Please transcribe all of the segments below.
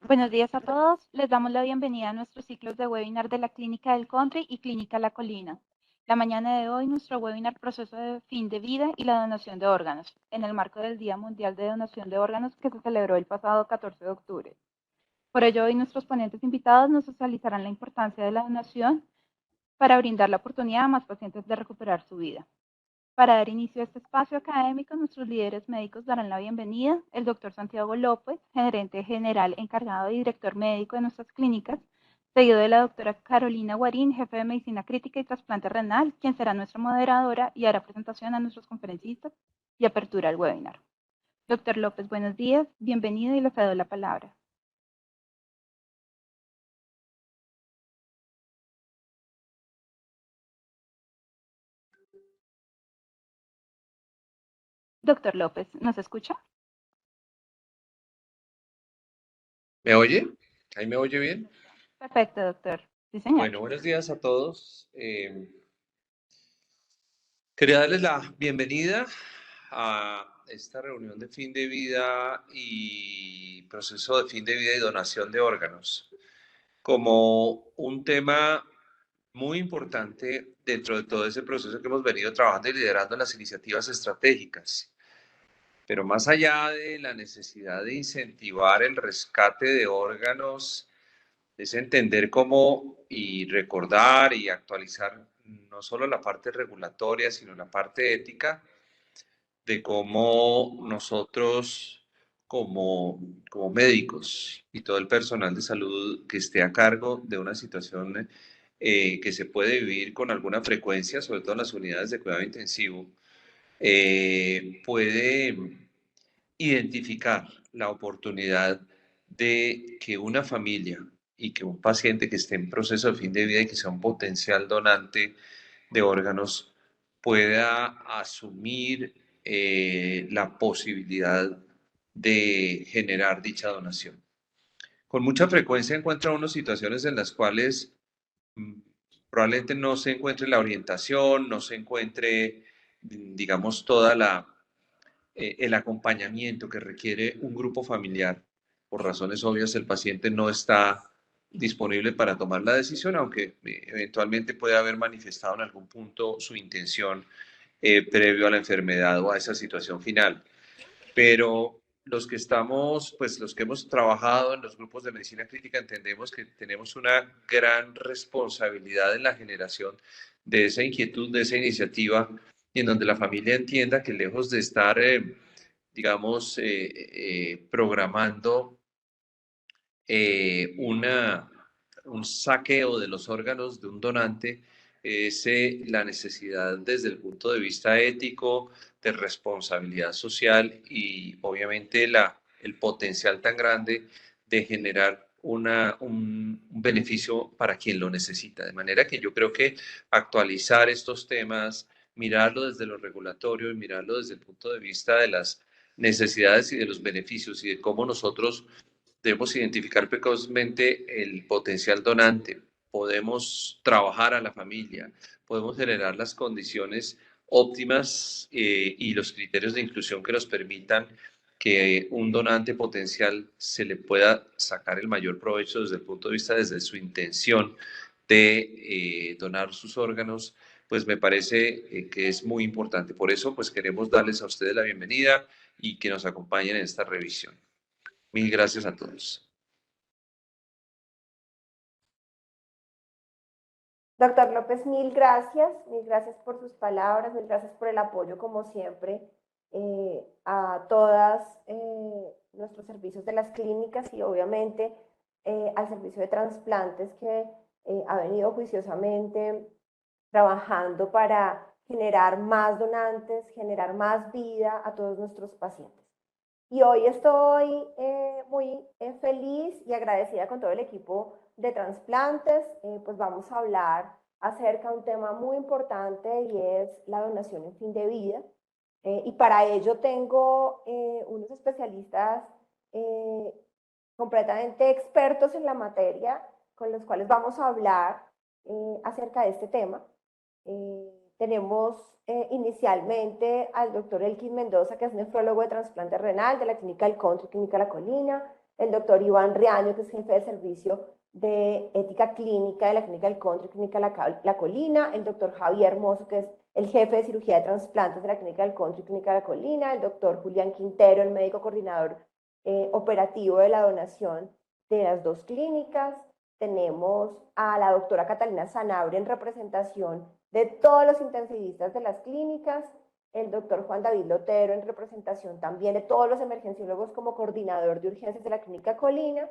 Buenos días a todos. Les damos la bienvenida a nuestros ciclos de webinar de la Clínica del Country y Clínica La Colina. La mañana de hoy, nuestro webinar Proceso de Fin de Vida y la Donación de Órganos, en el marco del Día Mundial de Donación de Órganos que se celebró el pasado 14 de octubre. Por ello, hoy nuestros ponentes invitados nos socializarán la importancia de la donación para brindar la oportunidad a más pacientes de recuperar su vida. Para dar inicio a este espacio académico, nuestros líderes médicos darán la bienvenida el doctor Santiago López, gerente general encargado y director médico de nuestras clínicas, seguido de la doctora Carolina Guarín, jefe de medicina crítica y trasplante renal, quien será nuestra moderadora y hará presentación a nuestros conferencistas y apertura al webinar. Doctor López, buenos días, bienvenido y le cedo la palabra. Doctor López, ¿nos escucha? ¿Me oye? ¿Ahí me oye bien? Perfecto, doctor. Sí, señor. Bueno, buenos días a todos. Quería darles la bienvenida a esta reunión de fin de vida y proceso de fin de vida y donación de órganos como un tema muy importante dentro de todo ese proceso que hemos venido trabajando y liderando en las iniciativas estratégicas. Pero más allá de la necesidad de incentivar el rescate de órganos, es entender cómo y recordar y actualizar no solo la parte regulatoria, sino la parte ética de cómo nosotros como médicos y todo el personal de salud que esté a cargo de una situación que se puede vivir con alguna frecuencia, sobre todo en las unidades de cuidado intensivo, puede identificar la oportunidad de que una familia y que un paciente que esté en proceso de fin de vida y que sea un potencial donante de órganos pueda asumir la posibilidad de generar dicha donación. Con mucha frecuencia encuentra uno situaciones en las cuales mm, probablemente no se encuentre la orientación, no se encuentre, digamos, toda el acompañamiento que requiere un grupo familiar. Por razones obvias, el paciente no está disponible para tomar la decisión, aunque eventualmente puede haber manifestado en algún punto su intención previo a la enfermedad o a esa situación final. Pero los que estamos, pues los que hemos trabajado en los grupos de medicina crítica, entendemos que tenemos una gran responsabilidad en la generación de esa inquietud, de esa iniciativa, y en donde la familia entienda que lejos de estar, digamos, programando una, un saqueo de los órganos de un donante, es la necesidad desde el punto de vista ético, de responsabilidad social y obviamente el potencial tan grande de generar un beneficio para quien lo necesita. De manera que yo creo que actualizar estos temas, mirarlo desde lo regulatorio y mirarlo desde el punto de vista de las necesidades y de los beneficios y de cómo nosotros debemos identificar precozmente el potencial donante, podemos trabajar a la familia, podemos generar las condiciones óptimas y los criterios de inclusión que nos permitan que un donante potencial se le pueda sacar el mayor provecho desde el punto de vista, desde su intención de donar sus órganos, pues me parece que es muy importante. Por eso, pues queremos darles a ustedes la bienvenida y que nos acompañen en esta revisión. Mil gracias a todos. Doctor López, mil gracias por sus palabras, mil gracias por el apoyo, como siempre, a todas nuestros servicios de las clínicas y obviamente al servicio de trasplantes que ha venido juiciosamente trabajando para generar más donantes, generar más vida a todos nuestros pacientes. Y hoy estoy muy feliz y agradecida con todo el equipo de trasplantes, pues vamos a hablar acerca de un tema muy importante y es la donación en fin de vida. Y para ello tengo unos especialistas eh, completamente expertos en la materia con los cuales vamos a hablar acerca de este tema. Tenemos inicialmente al doctor Elkin Mendoza, que es nefrólogo de trasplante renal de la Clínica del Country, Clínica La Colina. el doctor Iván Riaño, que es jefe de servicio de ética clínica de la Clínica del Country, Clínica La Colina, el doctor Javier Hermoso, que es el jefe de cirugía de trasplantes de la Clínica del Country, Clínica La Colina, el doctor Julián Quintero, el médico coordinador operativo de la donación de las dos clínicas. Tenemos a la doctora Catalina Sanabria en representación de todos los intensivistas de las clínicas, el doctor Juan David Lotero en representación también de todos los emergenciólogos como coordinador de urgencias de la Clínica Colina,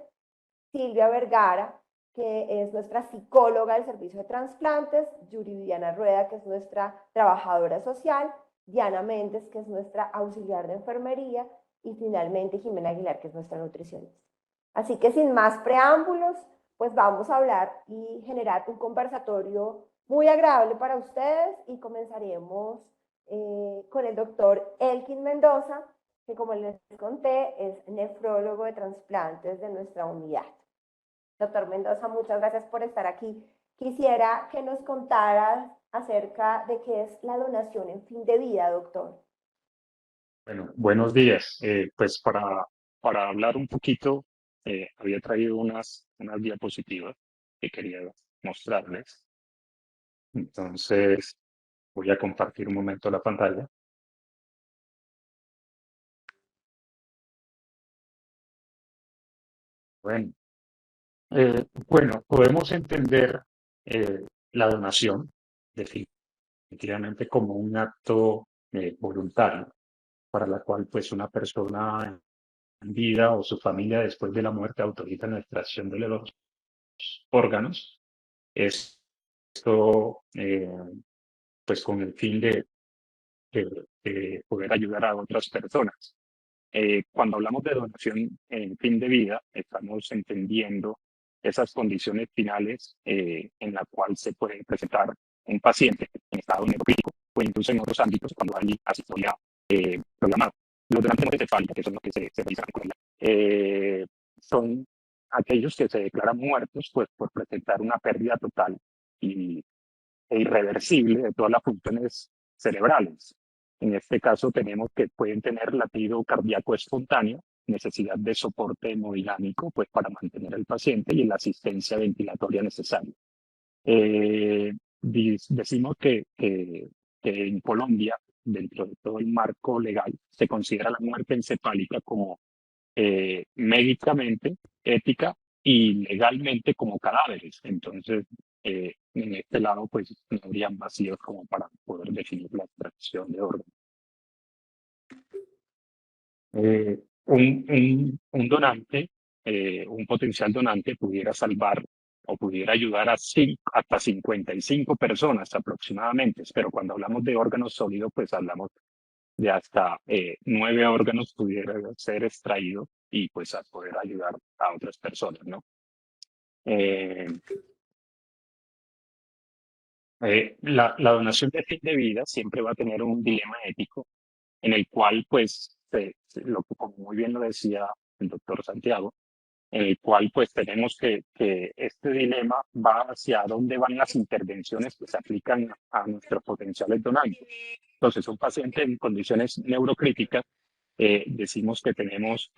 Silvia Vergara, que es nuestra psicóloga del servicio de trasplantes, Yuri Viviana Rueda, que es nuestra trabajadora social, Diana Méndez, que es nuestra auxiliar de enfermería, y finalmente Jimena Aguilar, que es nuestra nutricionista. Así que sin más preámbulos, pues vamos a hablar y generar un conversatorio muy agradable para ustedes y comenzaremos con el doctor Elkin Mendoza, que como les conté es nefrólogo de trasplantes de nuestra unidad. Doctor Mendoza, muchas gracias por estar aquí. Quisiera que nos contaras acerca de qué es la donación en fin de vida, doctor. Bueno, buenos días. Pues para hablar un poquito, había traído unas diapositivas que quería mostrarles. Entonces, voy a compartir un momento la pantalla. Bueno, podemos entender la donación definitivamente como un acto voluntario para la cual pues una persona en vida o su familia después de la muerte autorizan la extracción de los órganos. Esto pues con el fin de poder ayudar a otras personas. Cuando hablamos de donación en fin de vida, estamos entendiendo esas condiciones finales en la cual se puede presentar un paciente en estado necrofílico o incluso en otros ámbitos cuando hay asistolia programada. Los donantes no encefálicos, que son los que se realizan con ella, son aquellos que se declaran muertos pues, por presentar una pérdida total e irreversible de todas las funciones cerebrales. En este caso tenemos que pueden tener latido cardíaco espontáneo, necesidad de soporte hemodinámico pues, para mantener al paciente y la asistencia ventilatoria necesaria. Decimos que en Colombia, dentro de todo el marco legal, se considera la muerte encefálica como médicamente, ética y legalmente como cadáveres. Entonces, en este lado, pues no habrían vacíos como para poder definir la extracción de órganos. Un donante, un potencial donante pudiera salvar o pudiera ayudar a hasta 55 personas aproximadamente, pero cuando hablamos de órganos sólidos, pues hablamos de hasta 9 órganos pudieran ser extraídos y pues a poder ayudar a otras personas, ¿no? La donación de fin de vida siempre va a tener un dilema ético en el cual, pues, como muy bien lo decía el doctor Santiago, en el cual pues tenemos que este dilema va hacia dónde van las intervenciones que se aplican a nuestros potenciales donantes. Entonces, un paciente en condiciones neurocríticas, decimos que tenemos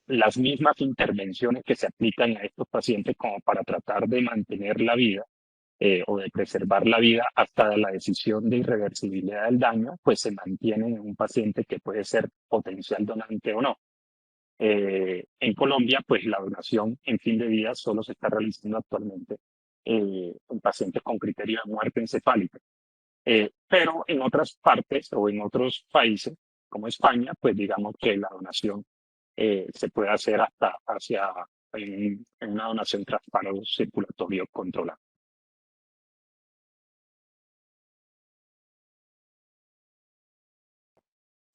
las mismas intervenciones que se aplican a estos pacientes como para tratar de mantener la vida o de preservar la vida hasta la decisión de irreversibilidad del daño, pues se mantiene en un paciente que puede ser potencial donante o no. En Colombia, pues la donación en fin de vida solo se está realizando actualmente en pacientes con criterio de muerte encefálica. Pero en otras partes o en otros países, como España, pues digamos que la donación se puede hacer hasta en una donación tras paro circulatorio controlado.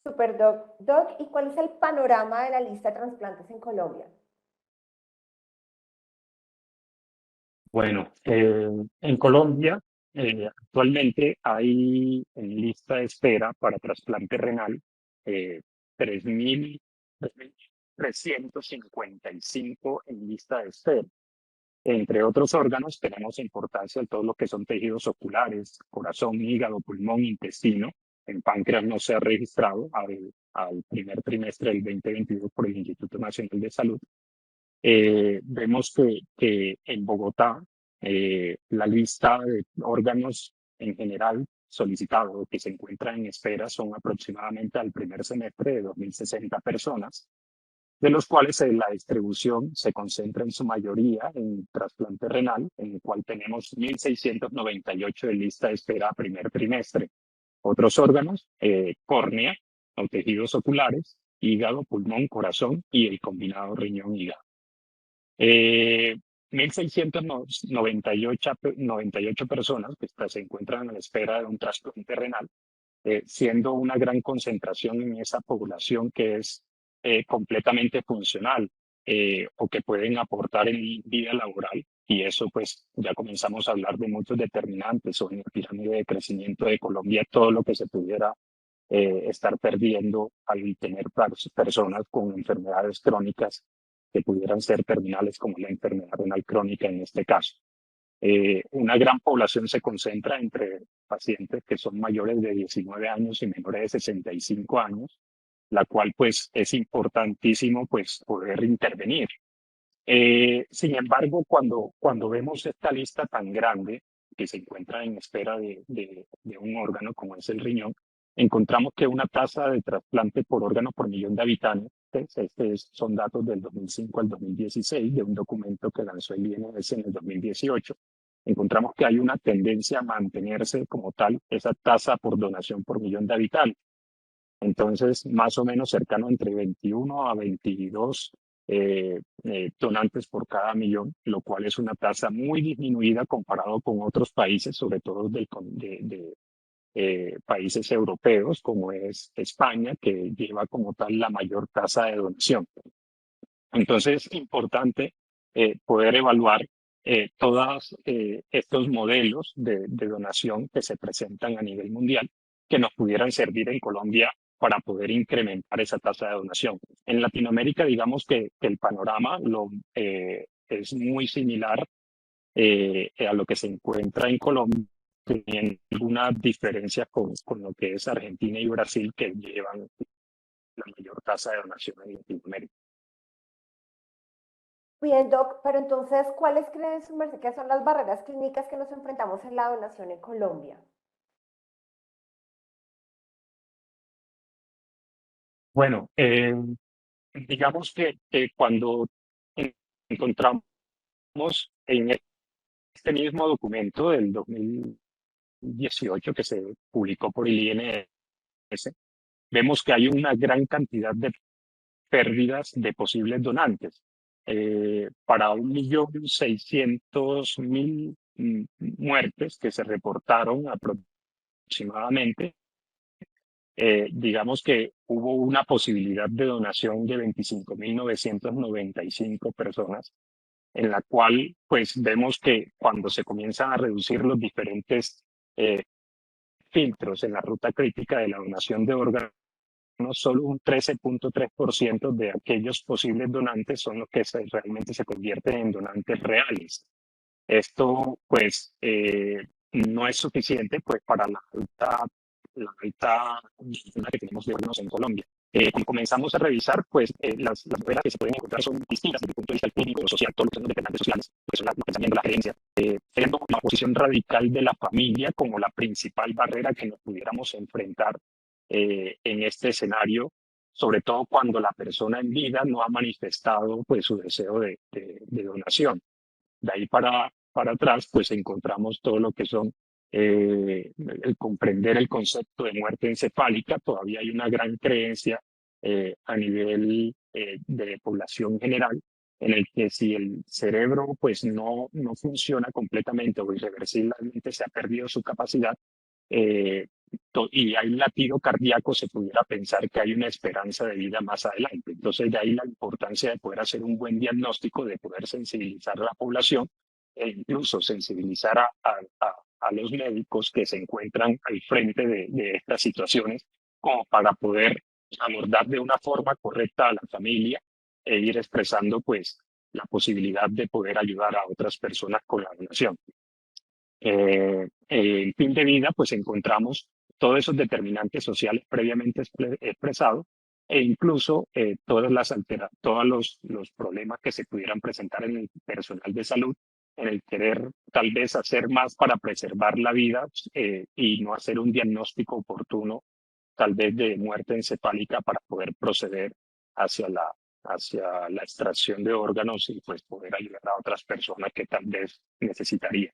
Super Doc, ¿y cuál es el panorama de la lista de trasplantes en Colombia? Bueno, en Colombia actualmente hay en lista de espera para trasplante renal 3.355 en lista de espera. Entre otros órganos tenemos importancia en todo lo que son tejidos oculares, corazón, hígado, pulmón, intestino. En páncreas no se ha registrado al primer trimestre del 2022 por el Instituto Nacional de Salud. vemos que en Bogotá la lista de órganos en general solicitados que se encuentran en espera son aproximadamente al primer semestre de 2.060 personas, de los cuales la distribución se concentra en su mayoría en trasplante renal, en el cual tenemos 1.698 de lista de espera a primer trimestre. Otros órganos, córnea o tejidos oculares, hígado, pulmón, corazón y el combinado riñón-hígado. 1.698 personas que se encuentran a la espera de un trasplante renal, siendo una gran concentración en esa población que es completamente funcional o que pueden aportar en vida laboral. Y eso pues ya comenzamos a hablar de muchos determinantes o en la pirámide de crecimiento de Colombia, todo lo que se pudiera estar perdiendo al tener personas con enfermedades crónicas que pudieran ser terminales, como la enfermedad renal crónica en este caso. Una gran población se concentra entre pacientes que son mayores de 19 años y menores de 65 años, la cual pues es importantísimo pues poder intervenir. Sin embargo, cuando vemos esta lista tan grande que se encuentra en espera de un órgano como es el riñón, encontramos que una tasa de trasplante por órgano por millón de habitantes, son datos del 2005 al 2016, de un documento que lanzó el INS en el 2018, encontramos que hay una tendencia a mantenerse como tal esa tasa por donación por millón de habitantes. Entonces, más o menos cercano entre 21 a 22 donantes por cada millón, lo cual es una tasa muy disminuida comparado con otros países, sobre todo de países europeos, como es España, que lleva como tal la mayor tasa de donación. Entonces, es importante poder evaluar todos estos modelos de donación que se presentan a nivel mundial que nos pudieran servir en Colombia para poder incrementar esa tasa de donación. En Latinoamérica, digamos que el panorama es muy similar a lo que se encuentra en Colombia, teniendo alguna diferencia con lo que es Argentina y Brasil, que llevan la mayor tasa de donación en Latinoamérica. Bien, Doc, pero entonces, ¿cuáles creen su merced que son las barreras clínicas que nos enfrentamos en la donación en Colombia? Bueno, digamos que cuando encontramos en este mismo documento del 2018 que se publicó por el INS, vemos que hay una gran cantidad de pérdidas de posibles donantes. Para 1.600.000 muertes que se reportaron aproximadamente, digamos que hubo una posibilidad de donación de 25.995 personas, en la cual pues vemos que cuando se comienzan a reducir los diferentes filtros en la ruta crítica de la donación de órganos, solo un 13.3% de aquellos posibles donantes son los que realmente se convierten en donantes reales. Esto pues no es suficiente pues para la alta que tenemos de órganos en Colombia. Cuando comenzamos a revisar, pues las barreras que se pueden encontrar son distintas desde el punto de vista clínico, social, todo lo que son los determinantes sociales, pues el pensamiento, la gerencia, teniendo la posición radical de la familia como la principal barrera que nos pudiéramos enfrentar en este escenario, sobre todo cuando la persona en vida no ha manifestado pues su deseo de donación. De ahí para atrás, pues encontramos todo lo que son el comprender el concepto de muerte encefálica. Todavía hay una gran creencia a nivel de población general en el que si el cerebro pues no funciona completamente o irreversiblemente se ha perdido su capacidad y hay un latido cardíaco, se pudiera pensar que hay una esperanza de vida más adelante. Entonces, de ahí la importancia de poder hacer un buen diagnóstico, de poder sensibilizar a la población e incluso sensibilizar a los médicos que se encuentran al frente de estas situaciones, como para poder abordar de una forma correcta a la familia e ir expresando pues la posibilidad de poder ayudar a otras personas con la donación. El fin de vida, pues encontramos todos esos determinantes sociales previamente expresados, e incluso todos los problemas que se pudieran presentar en el personal de salud, en el querer tal vez hacer más para preservar la vida y no hacer un diagnóstico oportuno, tal vez de muerte encefálica para poder proceder hacia hacia la extracción de órganos y pues poder ayudar a otras personas que tal vez necesitarían.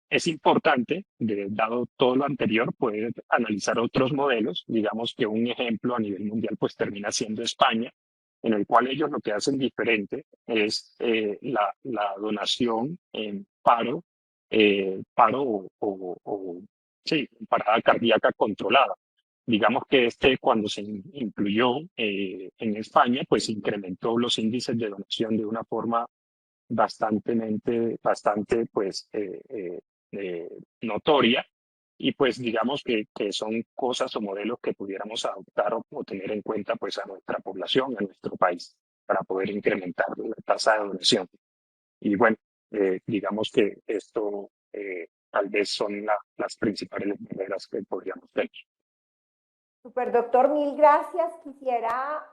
Es importante, dado todo lo anterior, poder analizar otros modelos. Digamos que un ejemplo a nivel mundial pues termina siendo España, en el cual ellos lo que hacen diferente es la donación en sí, parada cardíaca controlada. Digamos que cuando se incluyó en España, pues incrementó los índices de donación de una forma bastante pues notoria, y pues digamos que son cosas o modelos que pudiéramos adoptar o tener en cuenta pues a nuestra población, a nuestro país, para poder incrementar la tasa de donación. Y bueno, digamos que esto tal vez son las principales barreras que podríamos tener. Super doctor, mil gracias. Quisiera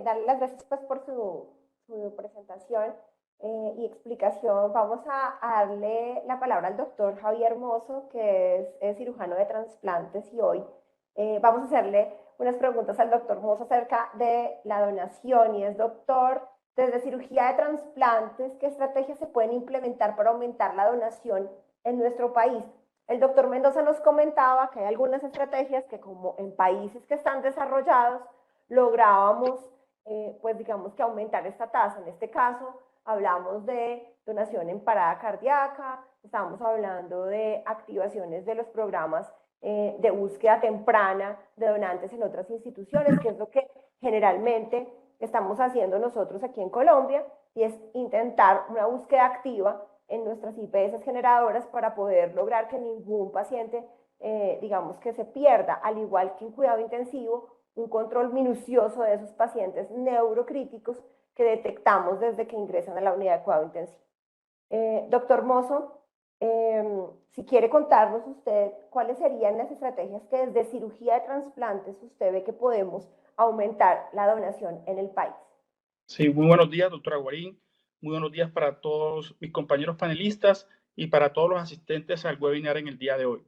darle las gracias pues, por su presentación y explicación. Vamos a darle la palabra al doctor Javier Mozo, que es cirujano de trasplantes, y hoy vamos a hacerle unas preguntas al doctor Mozo acerca de la donación. Y es, doctor, desde cirugía de trasplantes, ¿qué estrategias se pueden implementar para aumentar la donación en nuestro país? El doctor Mendoza nos comentaba que hay algunas estrategias que, como en países que están desarrollados, lográbamos, pues digamos que aumentar esta tasa. En este caso, hablamos de donación en parada cardíaca, estamos hablando de activaciones de los programas de búsqueda temprana de donantes en otras instituciones, que es lo que generalmente estamos haciendo nosotros aquí en Colombia, y es intentar una búsqueda activa en nuestras IPS generadoras para poder lograr que ningún paciente, digamos que se pierda, al igual que en cuidado intensivo, un control minucioso de esos pacientes neurocríticos que detectamos desde que ingresan a la unidad de cuidado intensivo. Doctor Mozo, si quiere contarnos usted cuáles serían las estrategias que desde cirugía de trasplantes usted ve que podemos aumentar la donación en el país. Sí, muy buenos días, doctora Guarín. Muy buenos días para todos mis compañeros panelistas y para todos los asistentes al webinar en el día de hoy.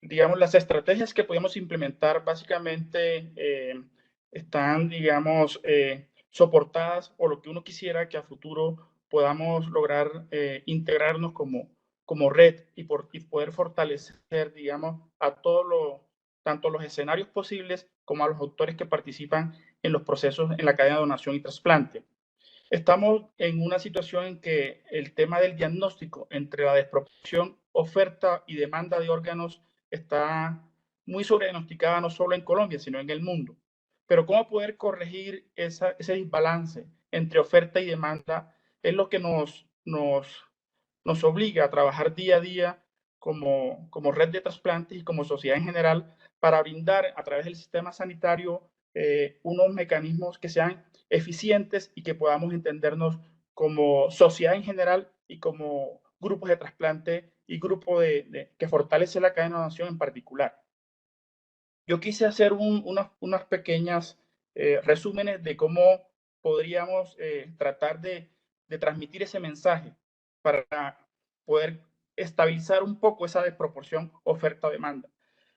Digamos, las estrategias que podemos implementar básicamente están, digamos, soportadas, o lo que uno quisiera que a futuro podamos lograr integrarnos como red y poder fortalecer, digamos, tanto los escenarios posibles como a los autores que participan en los procesos en la cadena de donación y trasplante. Estamos en una situación en que el tema del diagnóstico entre la desproporción, oferta y demanda de órganos está muy sobrediagnosticada, no solo en Colombia, sino en el mundo. Pero cómo poder corregir ese desbalance entre oferta y demanda es lo que nos obliga a trabajar día a día como red de trasplantes y como sociedad en general, para brindar a través del sistema sanitario unos mecanismos que sean eficientes y que podamos entendernos como sociedad en general y como grupos de trasplante y grupo que fortalece la cadena de donación en particular. Yo quise hacer unas pequeñas resúmenes de cómo podríamos tratar de transmitir ese mensaje para poder estabilizar un poco esa desproporción oferta-demanda.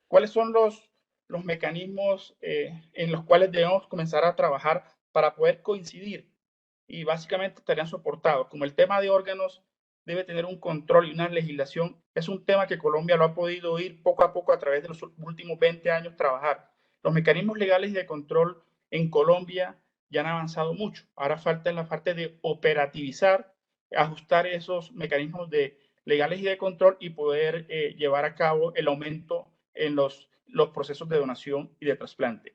¿Cuáles son los mecanismos en los cuales debemos comenzar a trabajar para poder coincidir? Y básicamente estarían soportados, como el tema de órganos debe tener un control y una legislación. Es un tema que Colombia lo ha podido ir poco a poco a través de los últimos 20 años trabajar. Los mecanismos legales de control en Colombia ya han avanzado mucho. Ahora falta en la parte de operativizar, ajustar esos mecanismos legales y de control y poder llevar a cabo el aumento en los procesos de donación y de trasplante.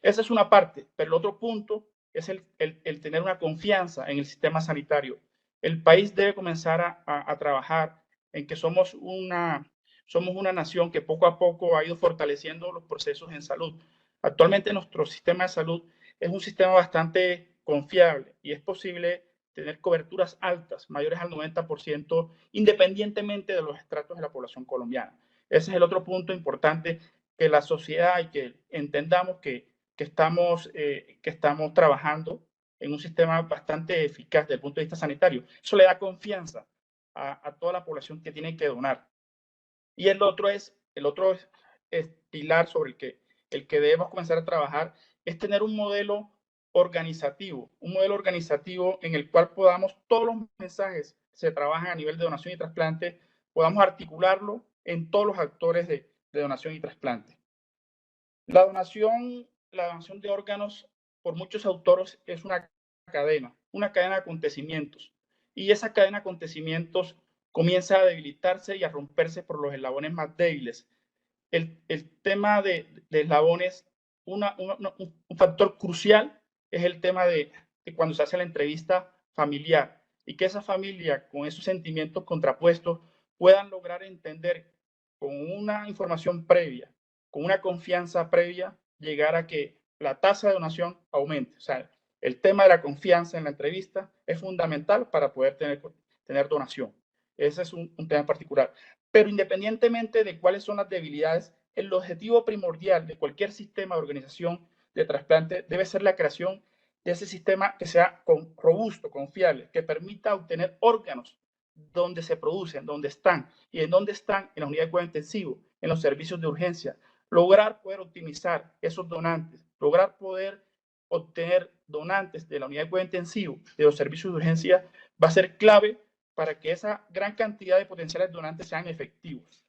Esa es una parte, pero el otro punto es el tener una confianza en el sistema sanitario. El país debe comenzar a trabajar en que somos una nación que poco a poco ha ido fortaleciendo los procesos en salud. Actualmente nuestro sistema de salud es un sistema bastante confiable y es posible tener coberturas altas, mayores al 90%, independientemente de los estratos de la población colombiana. Ese es el otro punto importante que la sociedad y que entendamos que estamos trabajando en un sistema bastante eficaz desde el punto de vista sanitario. Eso le da confianza a toda la población que tiene que donar. Y el otro pilar sobre el que debemos comenzar a trabajar es tener un modelo organizativo en el cual podamos todos los mensajes que se trabajan a nivel de donación y trasplante, podamos articularlo en todos los actores de donación y trasplante. La donación de órganos, por muchos autores, es una cadena de acontecimilos. Y esa cadena de acontecimientos comienza a debilitarse y a romperse por los eslabones más débiles. El tema de eslabones, un factor crucial es el tema de cuando se hace la entrevista familiar y que esa familia con esos sentimientos contrapuestos puedan lograr entender con una información previa, con una confianza previa, llegar a que la tasa de donación aumente. O sea, el tema de la confianza en la entrevista es fundamental para poder tener donación. Ese es un tema particular. Pero independientemente de cuáles son las debilidades, el objetivo primordial de cualquier sistema de organización de trasplante debe ser la creación de ese sistema que sea robusto, confiable, que permita obtener órganos donde se producen, donde están y en dónde están en la unidad de cuidado intensivo, en los servicios de urgencia. Lograr poder optimizar esos donantes, lograr poder obtener donantes de la unidad de cuidado intensivo, de los servicios de urgencia, va a ser clave para que esa gran cantidad de potenciales donantes sean efectivos.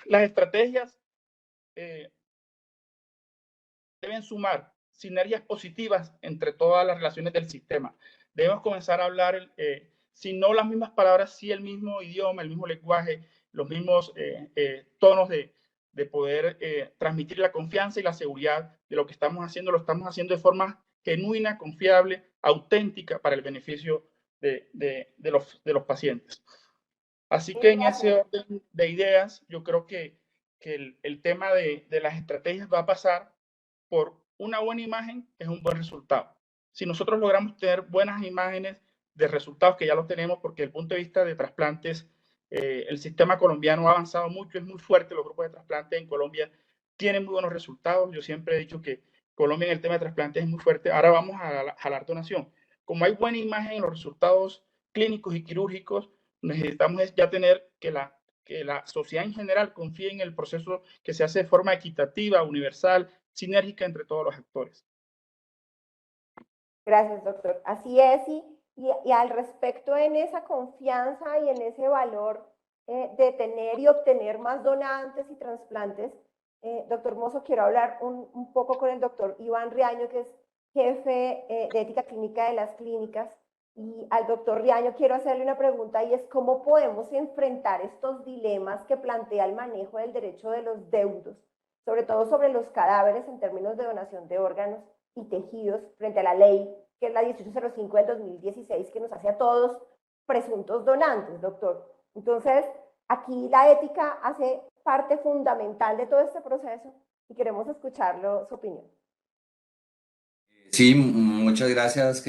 Las estrategias deben sumar sinergias positivas entre todas las relaciones del sistema. Debemos comenzar a hablar, si no las mismas palabras, sí el mismo idioma, el mismo lenguaje, los mismos tonos de poder transmitir la confianza y la seguridad de lo que estamos haciendo. Lo estamos haciendo de forma genuina, confiable, auténtica para el beneficio de los pacientes. Así que en ese orden de ideas, yo creo que el tema de las estrategias va a pasar por una buena imagen, es un buen resultado. Si nosotros logramos tener buenas imágenes de resultados, que ya los tenemos, porque desde el punto de vista de trasplantes, el sistema colombiano ha avanzado mucho, es muy fuerte, los grupos de trasplantes en Colombia tienen muy buenos resultados. Yo siempre he dicho que Colombia en el tema de trasplantes es muy fuerte. Ahora vamos a jalar donación. Como hay buena imagen en los resultados clínicos y quirúrgicos, necesitamos ya tener que la sociedad en general confíe en el proceso que se hace de forma equitativa, universal, sinérgica entre todos los actores. Gracias, doctor. Así es, y al respecto en esa confianza y en ese valor de tener y obtener más donantes y trasplantes, doctor Mozo, quiero hablar un poco con el doctor Iván Riaño, que es jefe de ética clínica de las clínicas. Y al doctor Riaño quiero hacerle una pregunta, y es cómo podemos enfrentar estos dilemas que plantea el manejo del derecho de los deudos, sobre todo sobre los cadáveres en términos de donación de órganos y tejidos frente a la ley, que es la 1805 del 2016, que nos hace a todos presuntos donantes, doctor. Entonces, aquí la ética hace parte fundamental de todo este proceso y queremos escucharlo, su opinión. Sí, muchas gracias,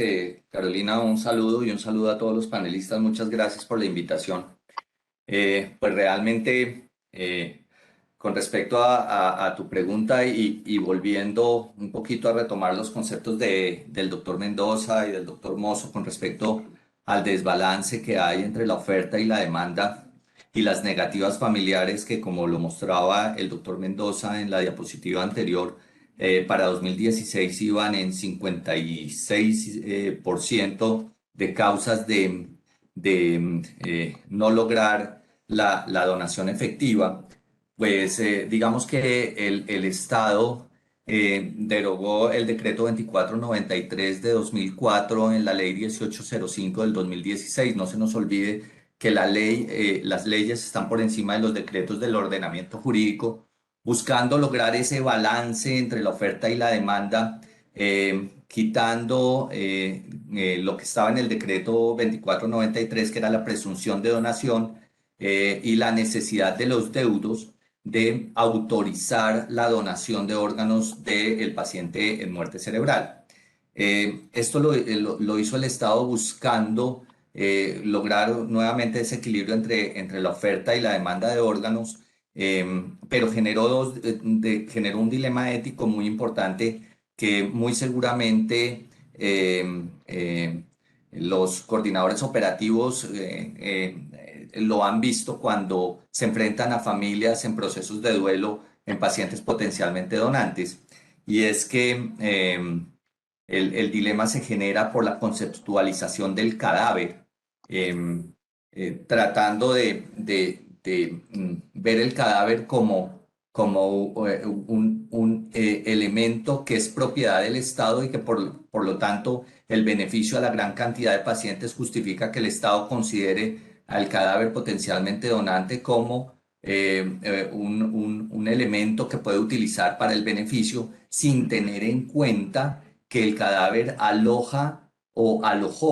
Carolina, un saludo y un saludo a todos los panelistas. Muchas gracias por la invitación. Pues realmente, con respecto a tu pregunta y volviendo un poquito a retomar los conceptos del doctor Mendoza y del doctor Mozo con respecto al desbalance que hay entre la oferta y la demanda y las negativas familiares que, como lo mostraba el doctor Mendoza en la diapositiva anterior, para 2016 iban en 56% de causas de no lograr la donación efectiva. Pues digamos que el Estado derogó el decreto 2493 de 2004 en la ley 1805 del 2016. No se nos olvide que las leyes están por encima de los decretos del ordenamiento jurídico, buscando lograr ese balance entre la oferta y la demanda, quitando lo que estaba en el decreto 2493, que era la presunción de donación, y la necesidad de los deudos de autorizar la donación de órganos del paciente en muerte cerebral. Esto lo hizo el Estado buscando lograr nuevamente ese equilibrio entre la oferta y la demanda de órganos, pero generó un dilema ético muy importante que muy seguramente los coordinadores operativos lo han visto cuando se enfrentan a familias en procesos de duelo en pacientes potencialmente donantes. Y es que el dilema se genera por la conceptualización del cadáver, tratando de ver el cadáver como un elemento que es propiedad del Estado y que por lo tanto el beneficio a la gran cantidad de pacientes justifica que el Estado considere al cadáver potencialmente donante como un elemento que puede utilizar para el beneficio sin tener en cuenta que el cadáver alojó,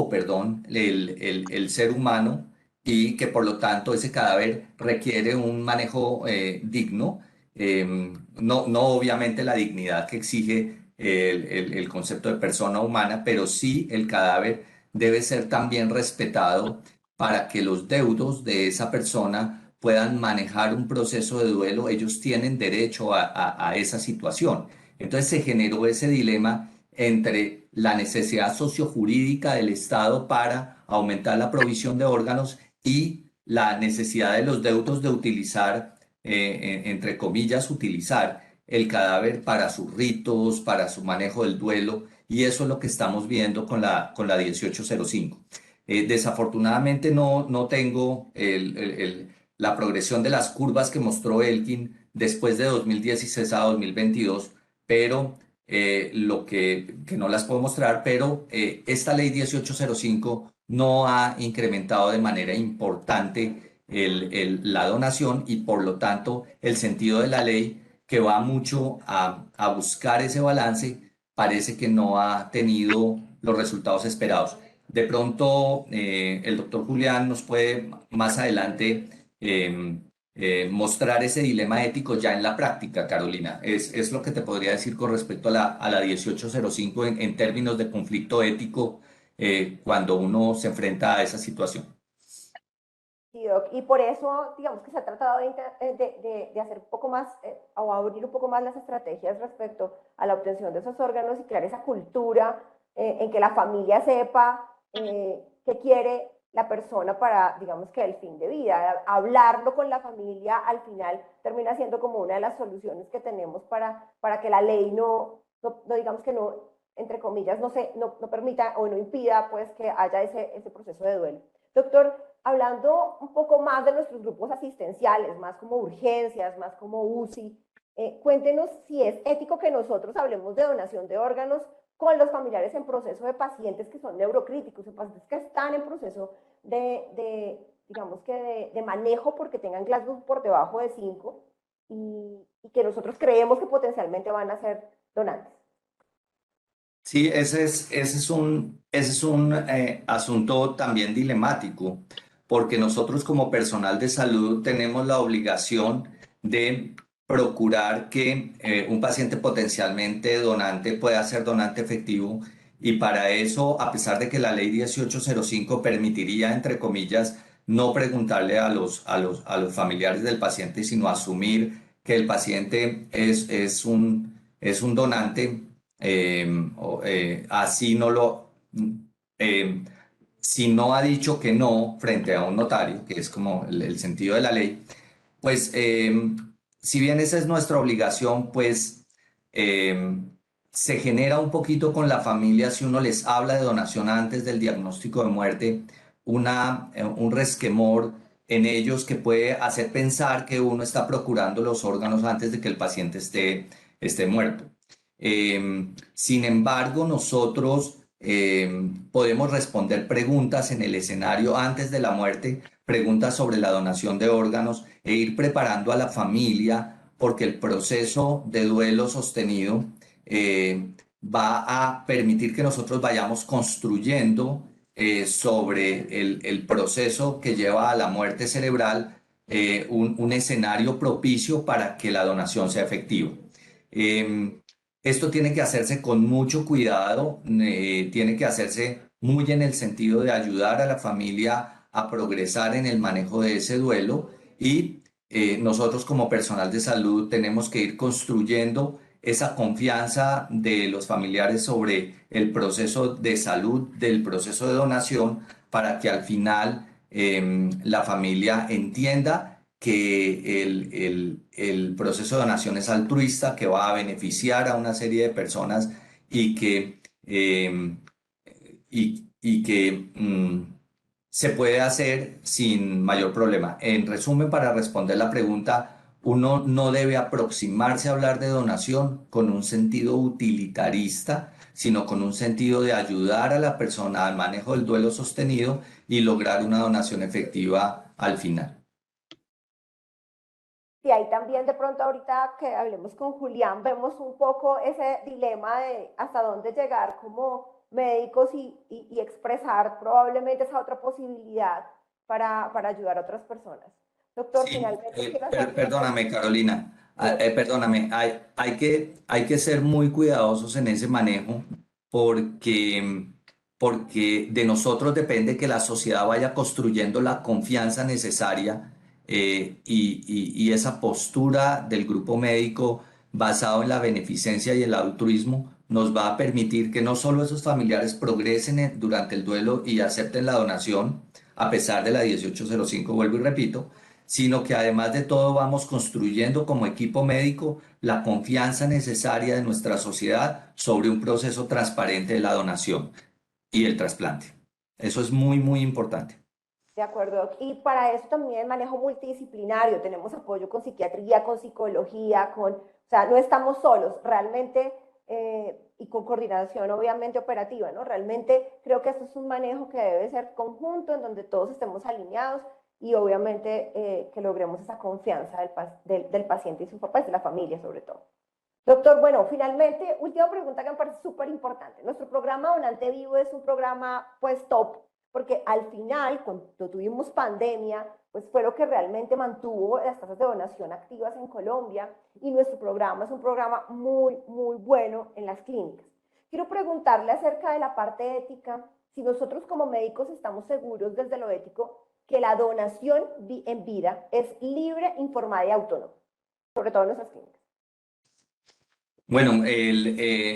perdón, el ser humano y que por lo tanto ese cadáver requiere un manejo digno, no obviamente la dignidad que exige el concepto de persona humana, pero sí el cadáver debe ser también respetado para que los deudos de esa persona puedan manejar un proceso de duelo. Ellos tienen derecho a esa situación. Entonces se generó ese dilema entre la necesidad sociojurídica del Estado para aumentar la provisión de órganos y la necesidad de los deudos de utilizar, entre comillas, utilizar el cadáver para sus ritos, para su manejo del duelo, y eso es lo que estamos viendo con la 1805. Desafortunadamente no tengo la progresión de las curvas que mostró Elkin después de 2016 a 2022, pero lo que no las puedo mostrar, pero esta ley 1805 no ha incrementado de manera importante la donación y por lo tanto el sentido de la ley, que va mucho a buscar ese balance, parece que no ha tenido los resultados esperados. De pronto el doctor Julián nos puede más adelante mostrar ese dilema ético ya en la práctica, Carolina. Es lo que te podría decir con respecto a la 1805 en términos de conflicto ético cuando uno se enfrenta a esa situación. Sí, Doc, y por eso, digamos que se ha tratado de hacer un poco más, o abrir un poco más las estrategias respecto a la obtención de esos órganos y crear esa cultura en que la familia sepa qué quiere la persona para, digamos que el fin de vida. Hablarlo con la familia al final termina siendo como una de las soluciones que tenemos para que la ley no digamos que no, entre comillas, no permita o no impida pues que haya ese proceso de duelo. Doctor, hablando un poco más de nuestros grupos asistenciales, más como urgencias, más como UCI, cuéntenos si es ético que nosotros hablemos de donación de órganos con los familiares en proceso de pacientes que son neurocríticos, pacientes que están en proceso digamos que de manejo porque tengan Glasgow por debajo de 5 y que nosotros creemos que potencialmente van a ser donantes. Sí, ese es un asunto también dilemático, porque nosotros como personal de salud tenemos la obligación de procurar que un paciente potencialmente donante pueda ser donante efectivo, y para eso, a pesar de que la ley 1805 permitiría, entre comillas, no preguntarle a los familiares del paciente, sino asumir que el paciente es un donante. Así si no ha dicho que no frente a un notario, que es como el sentido de la ley, pues si bien esa es nuestra obligación, pues se genera un poquito con la familia si uno les habla de donación antes del diagnóstico de muerte, un resquemor en ellos que puede hacer pensar que uno está procurando los órganos antes de que el paciente esté muerto. Sin embargo, nosotros podemos responder preguntas en el escenario antes de la muerte, preguntas sobre la donación de órganos e ir preparando a la familia porque el proceso de duelo sostenido va a permitir que nosotros vayamos construyendo sobre el proceso que lleva a la muerte cerebral un escenario propicio para que la donación sea efectiva. Esto tiene que hacerse con mucho cuidado, tiene que hacerse muy en el sentido de ayudar a la familia a progresar en el manejo de ese duelo y nosotros como personal de salud tenemos que ir construyendo esa confianza de los familiares sobre el proceso de salud, del proceso de donación, para que al final la familia entienda que el proceso de donación es altruista, que va a beneficiar a una serie de personas y que, se puede hacer sin mayor problema. En resumen, para responder la pregunta, uno no debe aproximarse a hablar de donación con un sentido utilitarista, sino con un sentido de ayudar a la persona al manejo del duelo sostenido y lograr una donación efectiva al final. Y ahí también de pronto ahorita que hablemos con Julián, vemos un poco ese dilema de hasta dónde llegar como médicos y expresar probablemente esa otra posibilidad para ayudar a otras personas. Doctor, Sí, finalmente quiero hacer... perdóname, Carolina. Sí. Perdóname, hay que ser muy cuidadosos en ese manejo porque de nosotros depende que la sociedad vaya construyendo la confianza necesaria, y esa postura del grupo médico basado en la beneficencia y el altruismo nos va a permitir que no solo esos familiares progresen durante el duelo y acepten la donación, a pesar de la 1805, vuelvo y repito, sino que además de todo vamos construyendo como equipo médico la confianza necesaria de nuestra sociedad sobre un proceso transparente de la donación y el trasplante. Eso es muy, muy importante. De acuerdo. Y para eso también manejo multidisciplinario. Tenemos apoyo con psiquiatría, con psicología, o sea, no estamos solos, realmente, y con coordinación obviamente operativa, ¿no? Realmente creo que esto es un manejo que debe ser conjunto, en donde todos estemos alineados y obviamente que logremos esa confianza del paciente y sus papás, de la familia sobre todo. Doctor, bueno, finalmente, última pregunta que me parece súper importante. Nuestro programa Donante Vivo es un programa, pues, top, porque al final, cuando tuvimos pandemia, pues fue lo que realmente mantuvo las tasas de donación activas en Colombia, y nuestro programa es un programa muy, muy bueno en las clínicas. Quiero preguntarle acerca de la parte ética, si nosotros como médicos estamos seguros desde lo ético que la donación en vida es libre, informada y autónoma, sobre todo en nuestras clínicas. Bueno,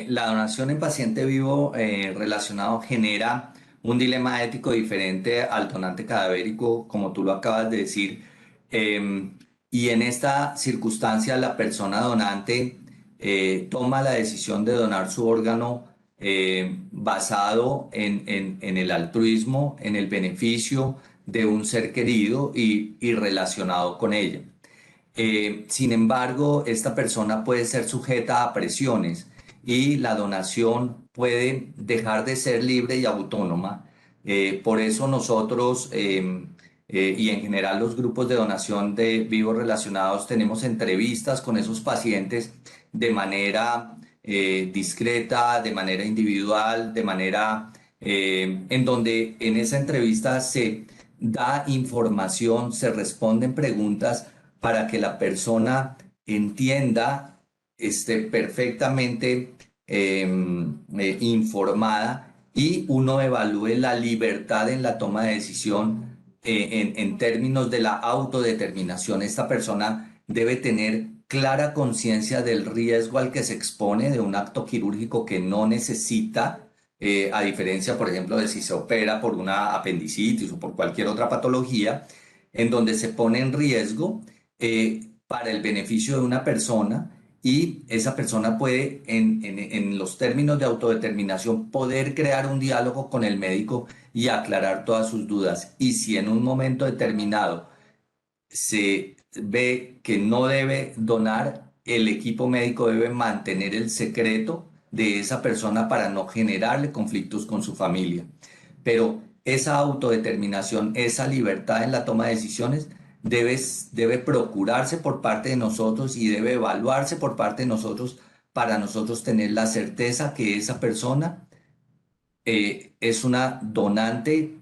la donación en paciente vivo relacionado genera un dilema ético diferente al donante cadavérico, como tú lo acabas de decir. Y en esta circunstancia, la persona donante toma la decisión de donar su órgano basado en el altruismo, en el beneficio de un ser querido y relacionado con ella. Sin embargo, esta persona puede ser sujeta a presiones y la donación puede dejar de ser libre y autónoma. Por eso nosotros, y en general los grupos de donación de vivos relacionados, tenemos entrevistas con esos pacientes de manera discreta, de manera individual, de manera en donde en esa entrevista se da información, se responden preguntas para que la persona entienda, esté perfectamente informada y uno evalúe la libertad en la toma de decisión en términos de la autodeterminación. Esta persona debe tener clara conciencia del riesgo al que se expone de un acto quirúrgico que no necesita, a diferencia, por ejemplo, de si se opera por una apendicitis o por cualquier otra patología, en donde se pone en riesgo para el beneficio de una persona, y esa persona puede, en los términos de autodeterminación, poder crear un diálogo con el médico y aclarar todas sus dudas. Y si en un momento determinado se ve que no debe donar, el equipo médico debe mantener el secreto de esa persona para no generarle conflictos con su familia. Pero esa autodeterminación, esa libertad en la toma de decisiones debe procurarse por parte de nosotros y debe evaluarse por parte de nosotros para nosotros tener la certeza que esa persona es una donante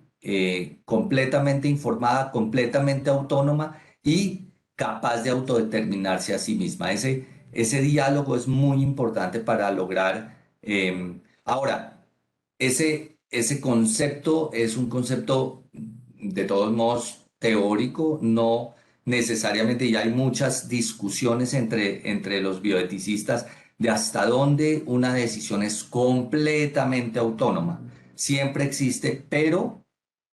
completamente informada, completamente autónoma y capaz de autodeterminarse a sí misma. Ese diálogo es muy importante para lograr. Ahora, ese concepto es un concepto de todos modos teórico, necesariamente, y hay muchas discusiones entre los bioeticistas de hasta dónde una decisión es completamente autónoma. Siempre existe, pero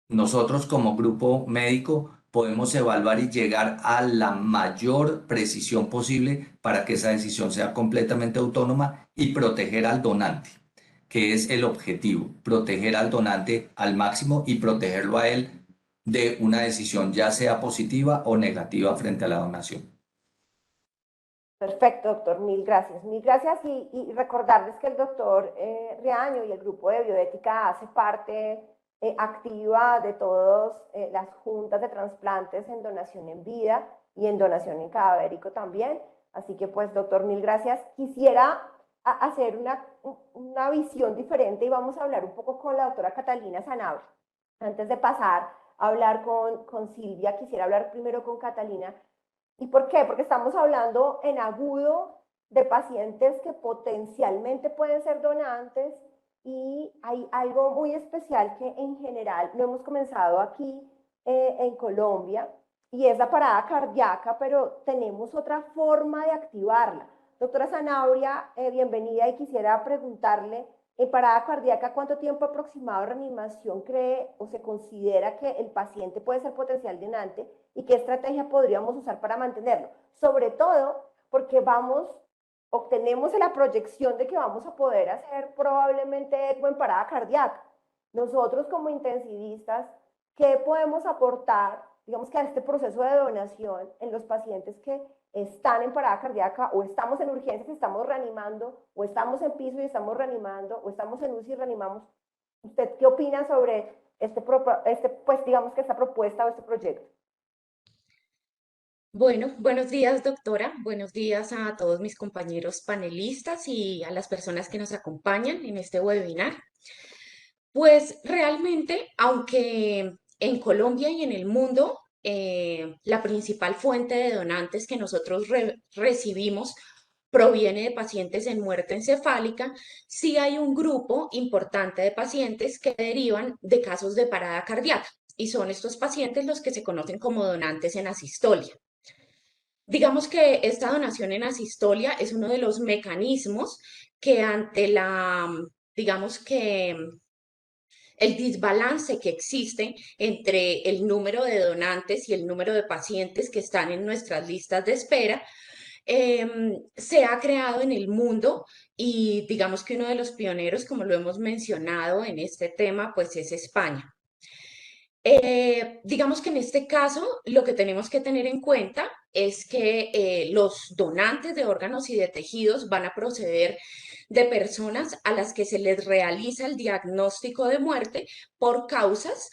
nosotros como grupo médico podemos evaluar y llegar a la mayor precisión posible para que esa decisión sea completamente autónoma y proteger al donante, que es el objetivo, proteger al donante al máximo y protegerlo a él de una decisión ya sea positiva o negativa frente a la donación. Perfecto, doctor, mil gracias. Mil gracias y recordarles que el doctor Riaño y el grupo de bioética hace parte activa de todas las juntas de trasplantes en donación en vida y en donación en cadavérico también. Así que pues, doctor, mil gracias. Quisiera hacer una visión diferente y vamos a hablar un poco con la doctora Catalina Sanabria. Antes de pasar a hablar con Silvia, quisiera hablar primero con Catalina. ¿Y por qué? Porque estamos hablando en agudo de pacientes que potencialmente pueden ser donantes y hay algo muy especial que en general no hemos comenzado aquí en Colombia y es la parada cardíaca, pero tenemos otra forma de activarla. Doctora Sanabria, bienvenida y quisiera preguntarle, en parada cardíaca, ¿cuánto tiempo aproximado de reanimación cree o se considera que el paciente puede ser potencial donante y qué estrategia podríamos usar para mantenerlo? Sobre todo porque obtenemos la proyección de que vamos a poder hacer probablemente ECMO en parada cardíaca. Nosotros como intensivistas, ¿qué podemos aportar, digamos que a este proceso de donación en los pacientes que están en parada cardíaca o estamos en urgencias y estamos reanimando o estamos en piso y estamos reanimando o estamos en UCI y reanimamos? ¿Usted qué opina sobre pues digamos que esta propuesta o este proyecto? Bueno, buenos días, doctora. Buenos días a todos mis compañeros panelistas y a las personas que nos acompañan en este webinar. Pues realmente, aunque en Colombia y en el mundo la principal fuente de donantes que nosotros recibimos proviene de pacientes en muerte encefálica, sí hay un grupo importante de pacientes que derivan de casos de parada cardíaca y son estos pacientes los que se conocen como donantes en asistolia. Digamos que esta donación en asistolia es uno de los mecanismos que ante digamos que el desbalance que existe entre el número de donantes y el número de pacientes que están en nuestras listas de espera, se ha creado en el mundo y digamos que uno de los pioneros, como lo hemos mencionado en este tema, pues es España. Digamos que en este caso lo que tenemos que tener en cuenta es que los donantes de órganos y de tejidos van a proceder de personas a las que se les realiza el diagnóstico de muerte por causas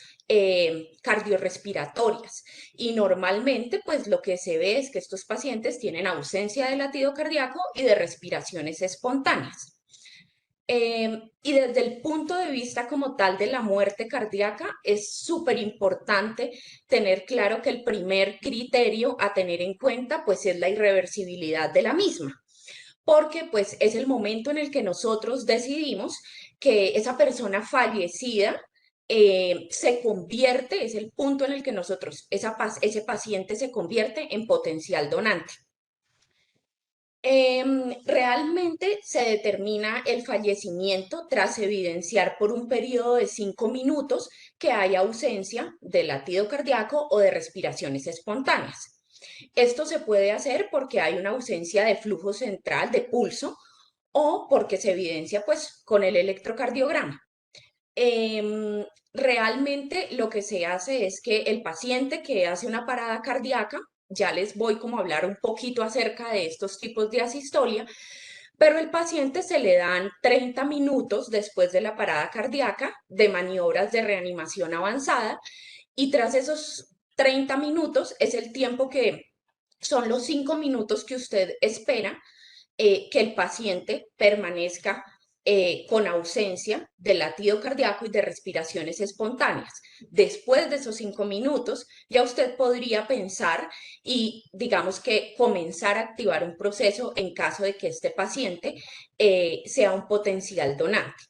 cardiorrespiratorias. Y normalmente, pues lo que se ve es que estos pacientes tienen ausencia de latido cardíaco y de respiraciones espontáneas. Y desde el punto de vista como tal de la muerte cardíaca, es súper importante tener claro que el primer criterio a tener en cuenta pues es la irreversibilidad de la misma, porque pues es el momento en el que nosotros decidimos que esa persona fallecida se convierte, es el punto en el que nosotros, ese paciente se convierte en potencial donante. Realmente se determina el fallecimiento tras evidenciar por un periodo de 5 minutos que hay ausencia de latido cardíaco o de respiraciones espontáneas. Esto se puede hacer porque hay una ausencia de flujo central de pulso o porque se evidencia pues con el electrocardiograma. Realmente lo que se hace es que el paciente que hace una parada cardíaca, ya les voy como a hablar un poquito acerca de estos tipos de asistolia, pero el paciente se le dan 30 minutos después de la parada cardíaca de maniobras de reanimación avanzada y tras esos 30 minutos es el tiempo que son los 5 minutos que usted espera que el paciente permanezca con ausencia de latido cardíaco y de respiraciones espontáneas. Después de esos 5 minutos, ya usted podría pensar y, digamos que, comenzar a activar un proceso en caso de que este paciente sea un potencial donante.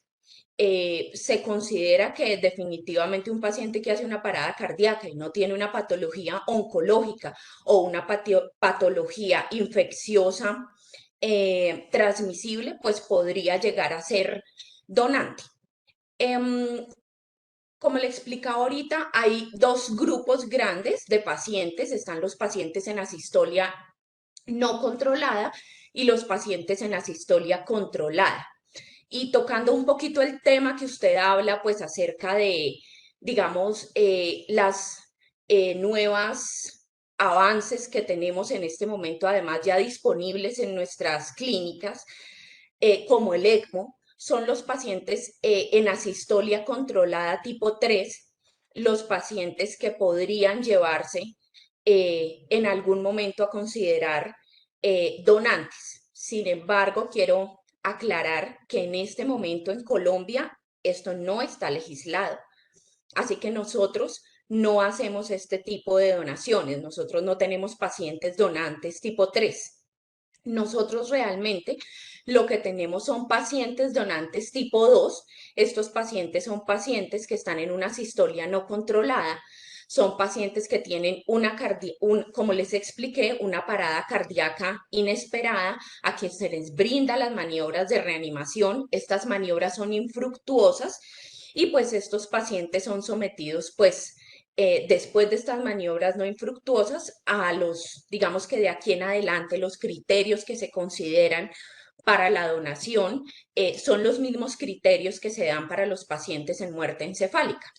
se considera que definitivamente un paciente que hace una parada cardíaca y no tiene una patología oncológica o una patología infecciosa transmisible, pues podría llegar a ser donante. Como le explicaba ahorita, hay dos grupos grandes de pacientes. Están los pacientes en asistolia no controlada y los pacientes en asistolia controlada. Y tocando un poquito el tema que usted habla, pues acerca de, digamos, las nuevas avances que tenemos en este momento, además ya disponibles en nuestras clínicas, como el ECMO, son los pacientes en asistolia controlada tipo 3, los pacientes que podrían llevarse en algún momento a considerar donantes. Sin embargo, quiero aclarar que en este momento en Colombia esto no está legislado. Así que nosotros no hacemos este tipo de donaciones. Nosotros no tenemos pacientes donantes tipo 3. Nosotros realmente lo que tenemos son pacientes donantes tipo 2. Estos pacientes son pacientes que están en una asistolia no controlada. Son pacientes que tienen como les expliqué, una parada cardíaca inesperada, a quien se les brinda las maniobras de reanimación. Estas maniobras son infructuosas y pues estos pacientes son sometidos pues después de estas maniobras no infructuosas digamos que de aquí en adelante, los criterios que se consideran para la donación son los mismos criterios que se dan para los pacientes en muerte encefálica.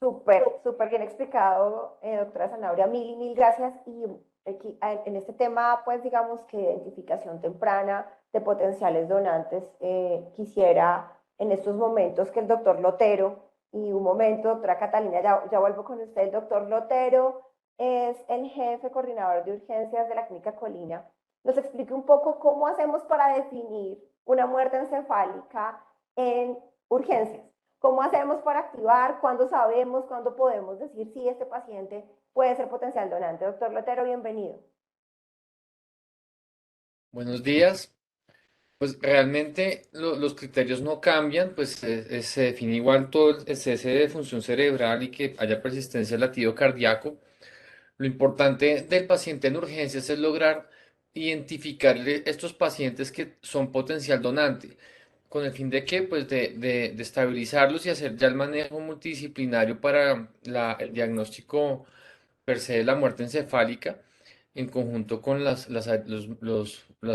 Súper, súper bien explicado, doctora Zanabria, mil gracias. Y aquí, en este tema, pues digamos que identificación temprana de potenciales donantes, quisiera en estos momentos que el doctor Lotero, y un momento, doctora Catalina, ya vuelvo con usted. El doctor Lotero es el jefe coordinador de urgencias de la Clínica Colina. Nos explique un poco cómo hacemos para definir una muerte encefálica en urgencias. ¿Cómo hacemos para activar? ¿Cuándo sabemos? ¿Cuándo podemos decir si este paciente puede ser potencial donante? Doctor Lotero, bienvenido. Buenos días. Pues realmente los criterios no cambian, pues se define igual todo el cese de función cerebral y que haya persistencia del latido cardíaco. Lo importante del paciente en urgencias es lograr identificarle estos pacientes que son potencial donante, con el fin de que, pues, de estabilizarlos y hacer ya el manejo multidisciplinario para el diagnóstico per se de la muerte encefálica, en conjunto con las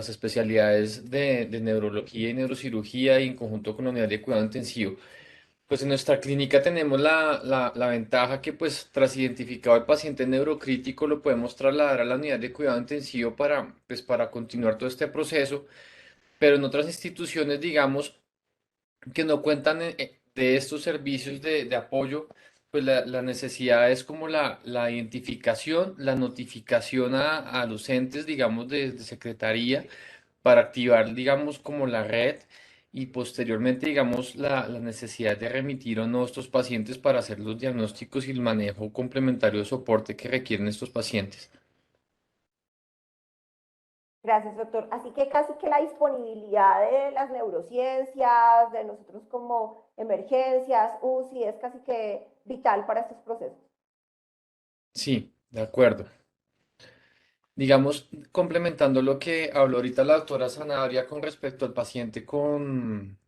especialidades de neurología y neurocirugía y en conjunto con la unidad de cuidado intensivo. Pues en nuestra clínica tenemos la ventaja que pues tras identificado el paciente neurocrítico lo podemos trasladar a la unidad de cuidado intensivo para continuar todo este proceso, pero en otras instituciones, digamos, que no cuentan de estos servicios de apoyo, pues la necesidad es como la identificación, la notificación a los entes, digamos, de secretaría para activar, digamos, como la red y posteriormente, digamos, la necesidad de remitir o no estos pacientes para hacer los diagnósticos y el manejo complementario de soporte que requieren estos pacientes. Gracias, doctor. Así que casi que la disponibilidad de las neurociencias, de nosotros como emergencias, UCI, es casi que vital para estos procesos. Sí, de acuerdo. Digamos, complementando lo que habló ahorita la doctora Sanabria con respecto al paciente con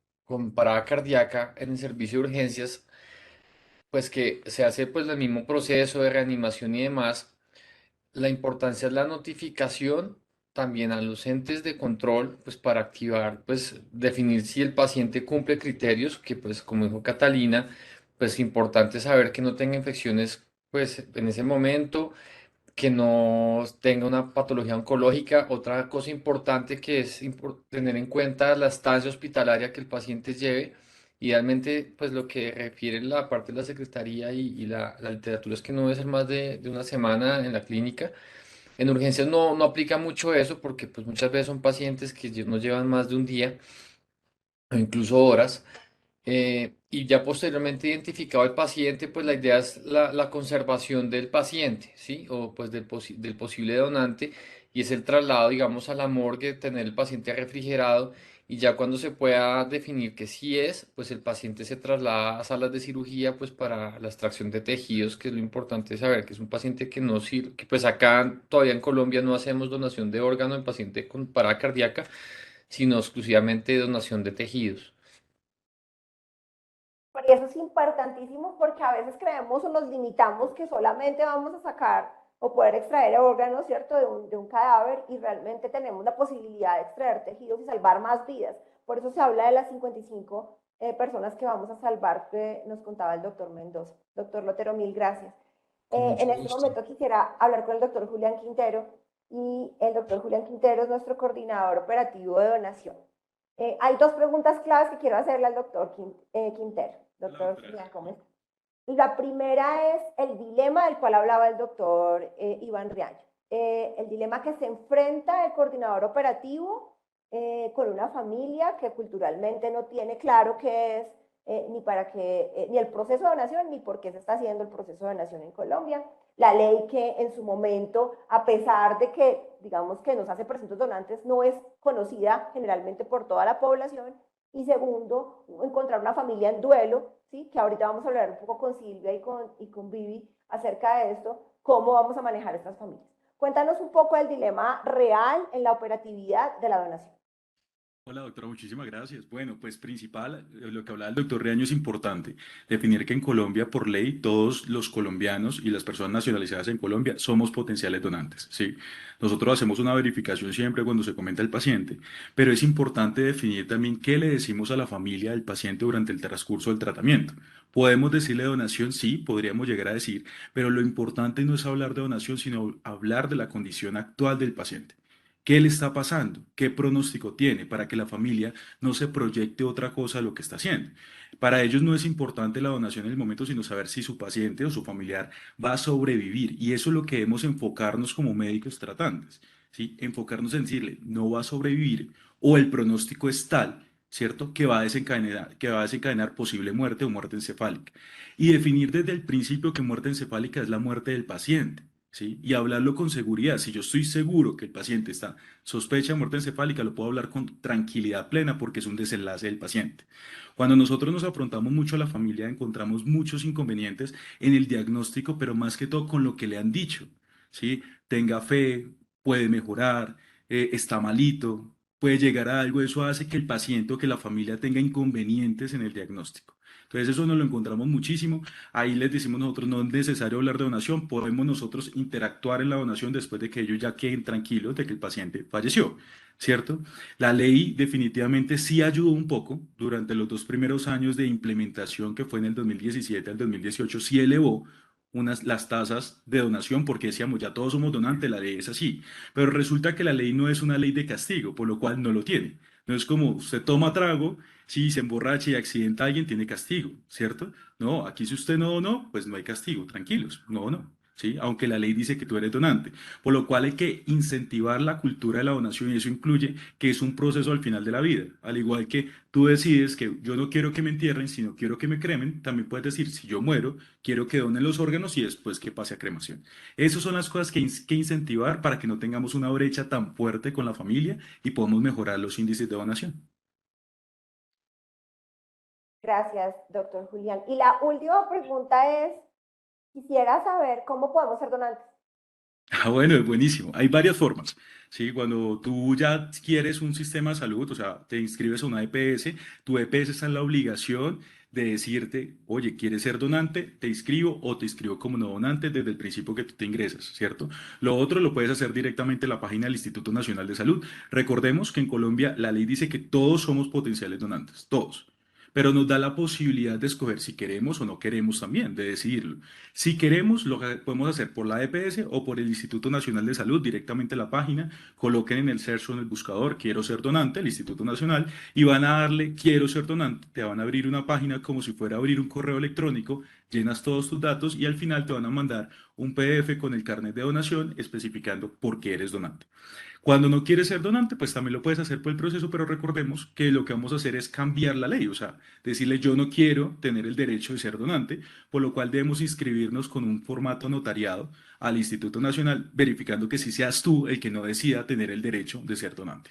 parada cardíaca en el servicio de urgencias, pues que se hace pues el mismo proceso de reanimación y demás. La importancia es la notificación también a los entes de control, pues para activar, pues definir si el paciente cumple criterios, que pues como dijo Catalina, pues importante saber que no tenga infecciones pues en ese momento, que no tenga una patología oncológica. Otra cosa importante que es tener en cuenta la estancia hospitalaria que el paciente lleve. Idealmente, pues lo que refiere la parte de la secretaría y la literatura es que no debe ser más de una semana en la clínica. En urgencias no aplica mucho eso porque pues muchas veces son pacientes que no llevan más de un día o incluso horas. Y ya posteriormente identificado el paciente, pues la idea es la conservación del paciente, ¿sí? O pues del posible donante y es el traslado, digamos, a la morgue, tener el paciente refrigerado y ya cuando se pueda definir que sí es, pues el paciente se traslada a salas de cirugía pues para la extracción de tejidos, que es lo importante saber, que es un paciente que no sirve, que pues acá todavía en Colombia no hacemos donación de órgano en paciente con parada cardíaca, sino exclusivamente donación de tejidos. Y eso es importantísimo porque a veces creemos o nos limitamos que solamente vamos a sacar o poder extraer órganos, ¿cierto?, de un cadáver y realmente tenemos la posibilidad de extraer tejidos y salvar más vidas. Por eso se habla de las 55 personas que vamos a salvar, que nos contaba el doctor Mendoza. Doctor Lotero, mil gracias. Con En mucho este gusto. momento quisiera hablar con el doctor Julián Quintero y el doctor Julián Quintero es nuestro coordinador operativo de donación. Hay dos preguntas claves que quiero hacerle al doctor Quintero. Doctor Julián, ¿cómo está? La primera es el dilema del cual hablaba el doctor Iván Riaño. El dilema que se enfrenta el coordinador operativo con una familia que culturalmente no tiene claro qué es ni para qué, ni el proceso de donación, ni por qué se está haciendo el proceso de donación en Colombia. La ley que en su momento, a pesar de que, digamos, que nos hace presuntos donantes, no es conocida generalmente por toda la población. Y segundo, encontrar una familia en duelo, ¿sí? Que ahorita vamos a hablar un poco con Silvia y con Vivi acerca de esto, cómo vamos a manejar estas familias. Cuéntanos un poco del dilema real en la operatividad de la donación. Hola doctora, muchísimas gracias. Bueno, pues principal, lo que hablaba el doctor Reaño es importante, definir que en Colombia por ley todos los colombianos y las personas nacionalizadas en Colombia somos potenciales donantes, ¿sí? Nosotros hacemos una verificación siempre cuando se comenta el paciente, pero es importante definir también qué le decimos a la familia del paciente durante el transcurso del tratamiento. Podemos decirle donación, sí, podríamos llegar a decir, pero lo importante no es hablar de donación, sino hablar de la condición actual del paciente. ¿Qué le está pasando? ¿Qué pronóstico tiene? Para que la familia no se proyecte otra cosa a lo que está haciendo. Para ellos no es importante la donación en el momento, sino saber si su paciente o su familiar va a sobrevivir. Y eso es lo que debemos enfocarnos como médicos tratantes, ¿sí? Enfocarnos en decirle, no va a sobrevivir o el pronóstico es tal, ¿cierto? Que va a desencadenar posible muerte o muerte encefálica. Y definir desde el principio que muerte encefálica es la muerte del paciente. ¿Sí? Y hablarlo con seguridad. Si yo estoy seguro que el paciente está sospecha de muerte encefálica, lo puedo hablar con tranquilidad plena porque es un desenlace del paciente. Cuando nosotros nos afrontamos mucho a la familia, encontramos muchos inconvenientes en el diagnóstico, pero más que todo con lo que le han dicho. ¿Sí? Tenga fe, puede mejorar, está malito, puede llegar a algo. Eso hace que el paciente o que la familia tenga inconvenientes en el diagnóstico. Entonces eso nos lo encontramos muchísimo. Ahí les decimos nosotros, no es necesario hablar de donación, podemos nosotros interactuar en la donación después de que ellos ya queden tranquilos de que el paciente falleció, ¿cierto? La ley definitivamente sí ayudó un poco durante los 2 primeros años de implementación que fue en el 2017 al 2018, sí elevó las tasas de donación porque decíamos, ya todos somos donantes, la ley es así, pero resulta que la ley no es una ley de castigo, por lo cual no lo tiene. No es como usted toma trago, si se emborracha y accidenta a alguien, tiene castigo, ¿cierto? No, aquí si usted no donó, pues no hay castigo, tranquilos, no, no, ¿sí? Aunque la ley dice que tú eres donante, por lo cual hay que incentivar la cultura de la donación y eso incluye que es un proceso al final de la vida, al igual que tú decides que yo no quiero que me entierren, sino quiero que me cremen, también puedes decir, si yo muero, quiero que donen los órganos y después que pase a cremación. Esas son las cosas que incentivar para que no tengamos una brecha tan fuerte con la familia y podamos mejorar los índices de donación. Gracias, doctor Julián. Y la última pregunta es, quisiera saber cómo podemos ser donantes. Ah, bueno, es buenísimo. Hay varias formas. ¿Sí? Cuando tú ya quieres un sistema de salud, o sea, te inscribes a una EPS, tu EPS está en la obligación de decirte, oye, ¿quieres ser donante? Te inscribo o te inscribo como no donante desde el principio que tú te ingresas, ¿cierto? Lo otro lo puedes hacer directamente en la página del Instituto Nacional de Salud. Recordemos que en Colombia la ley dice que todos somos potenciales donantes, todos. Pero nos da la posibilidad de escoger si queremos o no queremos también, de decidirlo. Si queremos, lo podemos hacer por la EPS o por el Instituto Nacional de Salud, directamente en la página, coloquen en el search o en el buscador, quiero ser donante, el Instituto Nacional, y van a darle, quiero ser donante, te van a abrir una página como si fuera a abrir un correo electrónico, llenas todos tus datos y al final te van a mandar un PDF con el carnet de donación especificando por qué eres donante. Cuando no quieres ser donante, pues también lo puedes hacer por el proceso, pero recordemos que lo que vamos a hacer es cambiar la ley, o sea, decirle yo no quiero tener el derecho de ser donante, por lo cual debemos inscribirnos con un formato notariado al Instituto Nacional, verificando que sí seas tú el que no decida tener el derecho de ser donante.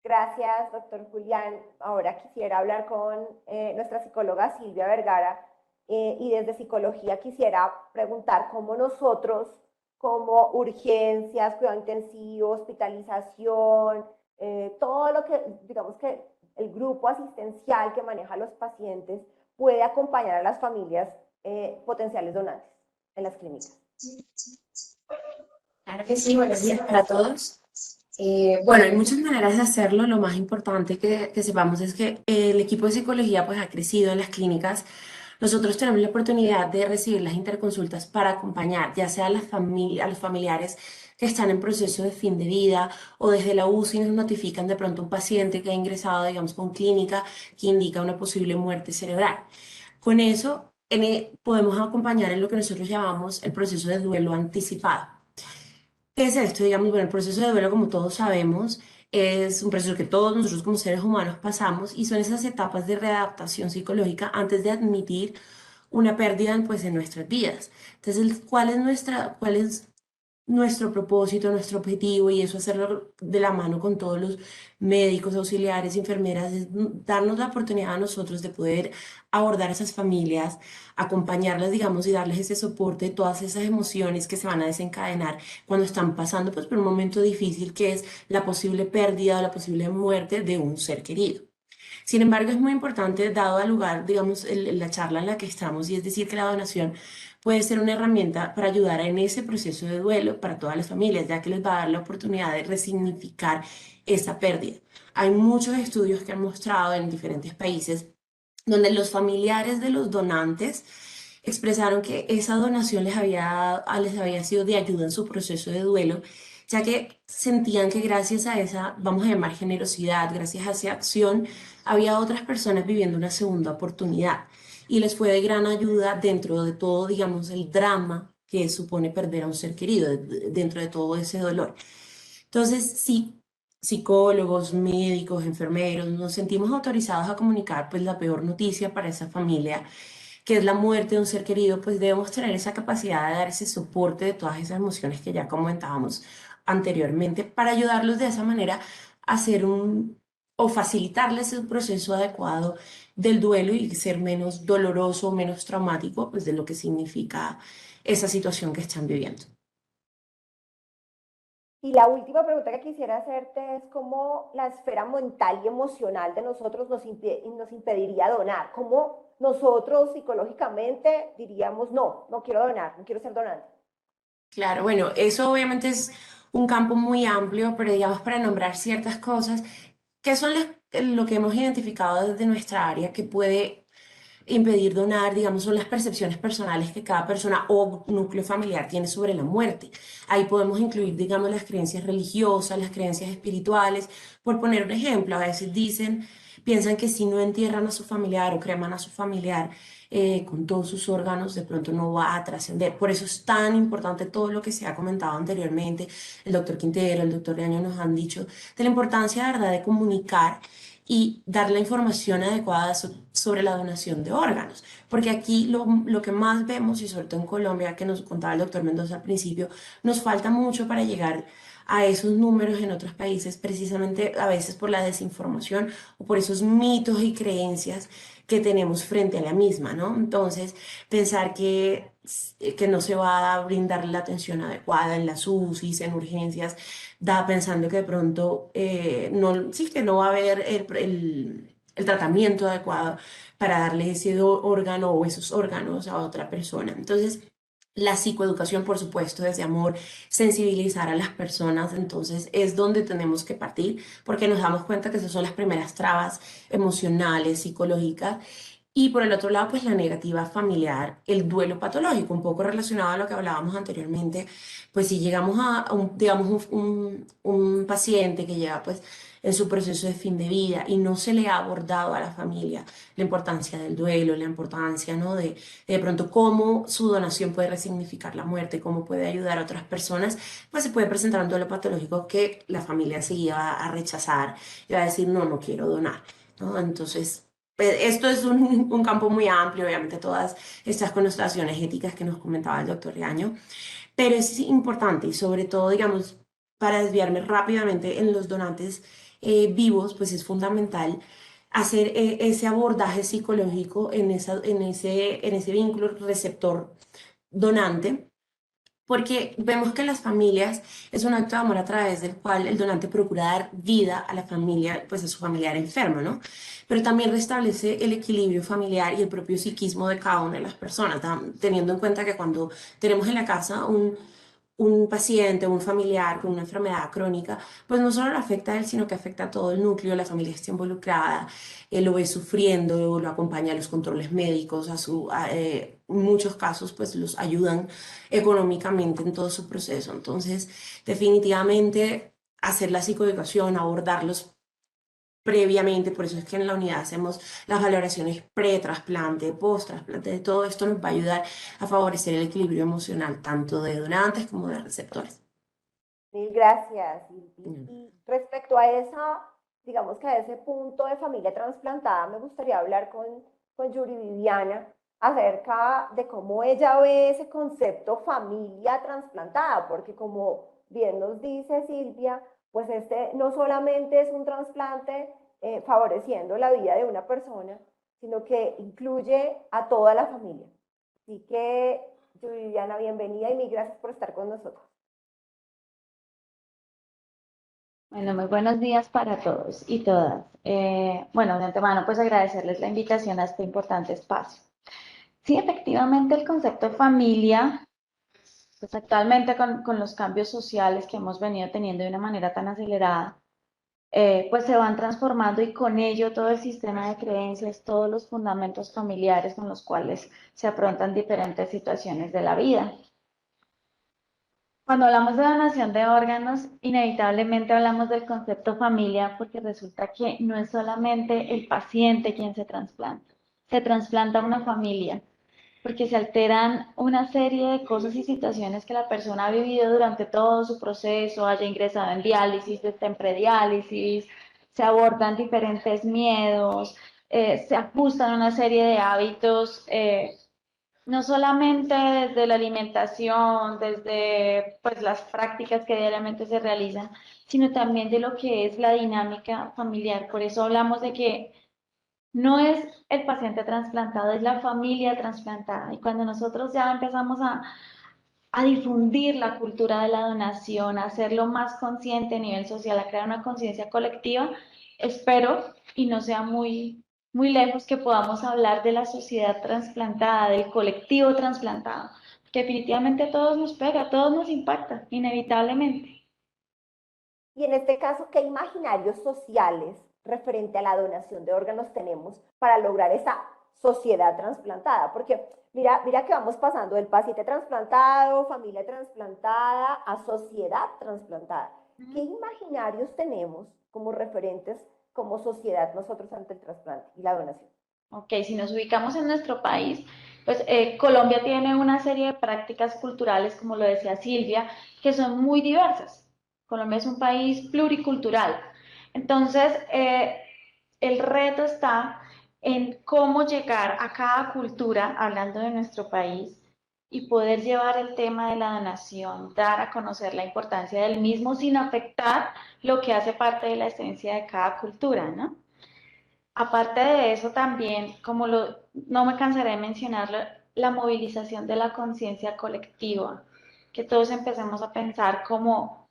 Gracias, doctor Julián. Ahora quisiera hablar con nuestra psicóloga Silvia Vergara y desde psicología quisiera preguntar cómo nosotros, como urgencias, cuidado intensivo, hospitalización, todo lo que, digamos que el grupo asistencial que maneja a los pacientes puede acompañar a las familias potenciales donantes en las clínicas. Claro que sí, buenos días para todos. Bueno, hay muchas maneras de hacerlo. Lo más importante que sepamos es que el equipo de psicología pues, ha crecido en las clínicas. Nosotros tenemos la oportunidad de recibir las interconsultas para acompañar, ya sea a las a los familiares que están en proceso de fin de vida o desde la UCI nos notifican de pronto un paciente que ha ingresado, digamos, con clínica que indica una posible muerte cerebral. Con eso podemos acompañar en lo que nosotros llamamos el proceso de duelo anticipado. ¿Qué es esto? Digamos, bueno, el proceso de duelo, como todos sabemos, es un proceso que todos nosotros como seres humanos pasamos y son esas etapas de readaptación psicológica antes de admitir una pérdida pues, en nuestras vidas. Entonces, ¿cuál es nuestro propósito, nuestro objetivo? Y eso hacerlo de la mano con todos los médicos, auxiliares, enfermeras, es darnos la oportunidad a nosotros de poder abordar a esas familias, acompañarlas, digamos, y darles ese soporte, todas esas emociones que se van a desencadenar cuando están pasando pues, por un momento difícil que es la posible pérdida o la posible muerte de un ser querido. Sin embargo, es muy importante, dado al lugar, digamos, la charla en la que estamos, y es decir, que la donación puede ser una herramienta para ayudar en ese proceso de duelo para todas las familias, ya que les va a dar la oportunidad de resignificar esa pérdida. Hay muchos estudios que han mostrado en diferentes países donde los familiares de los donantes expresaron que esa donación les había sido de ayuda en su proceso de duelo, ya que sentían que gracias a esa, vamos a llamar generosidad, gracias a esa acción, había otras personas viviendo una segunda oportunidad y les fue de gran ayuda dentro de todo, digamos, el drama que supone perder a un ser querido, dentro de todo ese dolor. Entonces, sí, psicólogos, médicos, enfermeros, nos sentimos autorizados a comunicar pues la peor noticia para esa familia, que es la muerte de un ser querido, pues debemos tener esa capacidad de dar ese soporte de todas esas emociones que ya comentábamos anteriormente para ayudarlos de esa manera a hacer o facilitarles el proceso adecuado del duelo y ser menos doloroso, menos traumático, pues de lo que significa esa situación que están viviendo. Y la última pregunta que quisiera hacerte es cómo la esfera mental y emocional de nosotros nos impediría donar. ¿Cómo nosotros psicológicamente diríamos, no, no quiero donar, no quiero ser donante? Claro, bueno, eso obviamente es un campo muy amplio, pero digamos para nombrar ciertas cosas, que son lo que hemos identificado desde nuestra área que puede impedir donar, digamos, son las percepciones personales que cada persona o núcleo familiar tiene sobre la muerte. Ahí podemos incluir, digamos, las creencias religiosas, las creencias espirituales. Por poner un ejemplo, a veces piensan que si no entierran a su familiar o creman a su familiar con todos sus órganos, de pronto no va a trascender. Por eso es tan importante todo lo que se ha comentado anteriormente. El doctor Quintero, el doctor Reaño nos han dicho de la importancia, de verdad, de comunicar y dar la información adecuada sobre la donación de órganos. Porque aquí lo que más vemos, y sobre todo en Colombia, que nos contaba el doctor Mendoza al principio, nos falta mucho para llegar a esos números en otros países, precisamente a veces por la desinformación o por esos mitos y creencias que tenemos frente a la misma, ¿no? Entonces, pensar que no se va a brindar la atención adecuada en las UCIs, en urgencias, da pensando que de pronto sí, que no va a haber el tratamiento adecuado para darle ese órgano o esos órganos a otra persona. Entonces, la psicoeducación, por supuesto, desde amor, sensibilizar a las personas, entonces es donde tenemos que partir, porque nos damos cuenta que esas son las primeras trabas emocionales, psicológicas. Y por el otro lado, pues la negativa familiar, el duelo patológico, un poco relacionado a lo que hablábamos anteriormente, pues si llegamos a digamos, un paciente que lleva pues en su proceso de fin de vida y no se le ha abordado a la familia la importancia del duelo, la importancia, ¿no? de pronto cómo su donación puede resignificar la muerte, cómo puede ayudar a otras personas, pues se puede presentar un duelo patológico que la familia se iba a rechazar y va a decir, no, no quiero donar, ¿no? Entonces, esto es un campo muy amplio, obviamente todas estas connotaciones éticas que nos comentaba el doctor Reaño, pero es importante y sobre todo, digamos, para desviarme rápidamente en los donantes vivos, pues es fundamental hacer ese abordaje psicológico en ese vínculo receptor-donante, porque vemos que las familias es un acto de amor a través del cual el donante procura dar vida a la familia, pues a su familiar enfermo, ¿no? Pero también restablece el equilibrio familiar y el propio psiquismo de cada una de las personas, teniendo en cuenta que cuando tenemos en la casa un paciente, un familiar con una enfermedad crónica, pues no solo lo afecta a él, sino que afecta a todo el núcleo, la familia está involucrada, él lo ve sufriendo, lo acompaña a los controles médicos, en muchos casos pues los ayudan económicamente en todo su proceso. Entonces, definitivamente hacer la psicoeducación, abordarlos previamente, por eso es que en la unidad hacemos las valoraciones pre-trasplante, post-trasplante, todo esto nos va a ayudar a favorecer el equilibrio emocional tanto de donantes como de receptores. Mil gracias. Y respecto a digamos que a ese punto de familia trasplantada, me gustaría hablar con Yuri Viviana acerca de cómo ella ve ese concepto familia trasplantada, porque como bien nos dice Silvia, pues este no solamente es un trasplante favoreciendo la vida de una persona, sino que incluye a toda la familia. Así que, Yuri Viviana, bienvenida y mil gracias por estar con nosotros. Bueno, muy buenos días para todos y todas. Bueno, de antemano, pues agradecerles la invitación a este importante espacio. Sí, efectivamente, el concepto familia, pues actualmente con los cambios sociales que hemos venido teniendo de una manera tan acelerada, pues se van transformando y con ello todo el sistema de creencias, todos los fundamentos familiares con los cuales se afrontan diferentes situaciones de la vida. Cuando hablamos de donación de órganos, inevitablemente hablamos del concepto familia porque resulta que no es solamente el paciente quien se trasplanta una familia, porque se alteran una serie de cosas y situaciones que la persona ha vivido durante todo su proceso, haya ingresado en diálisis, esté en prediálisis, se abordan diferentes miedos, se ajustan una serie de hábitos, no solamente desde la alimentación, desde pues, las prácticas que diariamente se realizan, sino también de lo que es la dinámica familiar. Por eso hablamos de que no es el paciente trasplantado, es la familia trasplantada. Y cuando nosotros ya empezamos a difundir la cultura de la donación, a hacerlo más consciente a nivel social, a crear una conciencia colectiva, espero, y no sea muy lejos, que podamos hablar de la sociedad trasplantada, del colectivo trasplantado, que definitivamente a todos nos pega, a todos nos impacta, inevitablemente. Y en este caso, ¿qué imaginarios sociales referente a la donación de órganos tenemos para lograr esa sociedad trasplantada? Porque mira que vamos pasando del paciente trasplantado, familia trasplantada, a sociedad trasplantada. ¿Qué imaginarios tenemos como referentes como sociedad nosotros ante el trasplante y la donación? Ok, si nos ubicamos en nuestro país, pues Colombia tiene una serie de prácticas culturales, como lo decía Silvia, que son muy diversas. Colombia es un país pluricultural. Entonces, el reto está en cómo llegar a cada cultura, hablando de nuestro país, y poder llevar el tema de la donación, dar a conocer la importancia del mismo sin afectar lo que hace parte de la esencia de cada cultura, ¿no? Aparte de eso también, no me cansaré de mencionarlo, la movilización de la conciencia colectiva, que todos empecemos a pensar como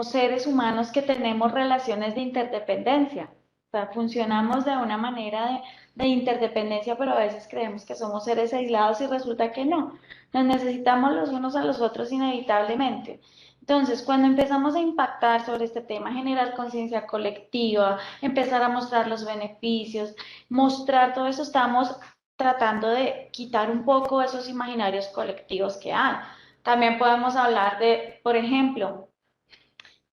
seres humanos que tenemos relaciones de interdependencia. O sea, funcionamos de una manera de interdependencia, pero a veces creemos que somos seres aislados y resulta que no. Nos necesitamos los unos a los otros inevitablemente. Entonces, cuando empezamos a impactar sobre este tema, generar conciencia colectiva, empezar a mostrar los beneficios, mostrar todo eso, estamos tratando de quitar un poco esos imaginarios colectivos que hay. También podemos hablar de, por ejemplo,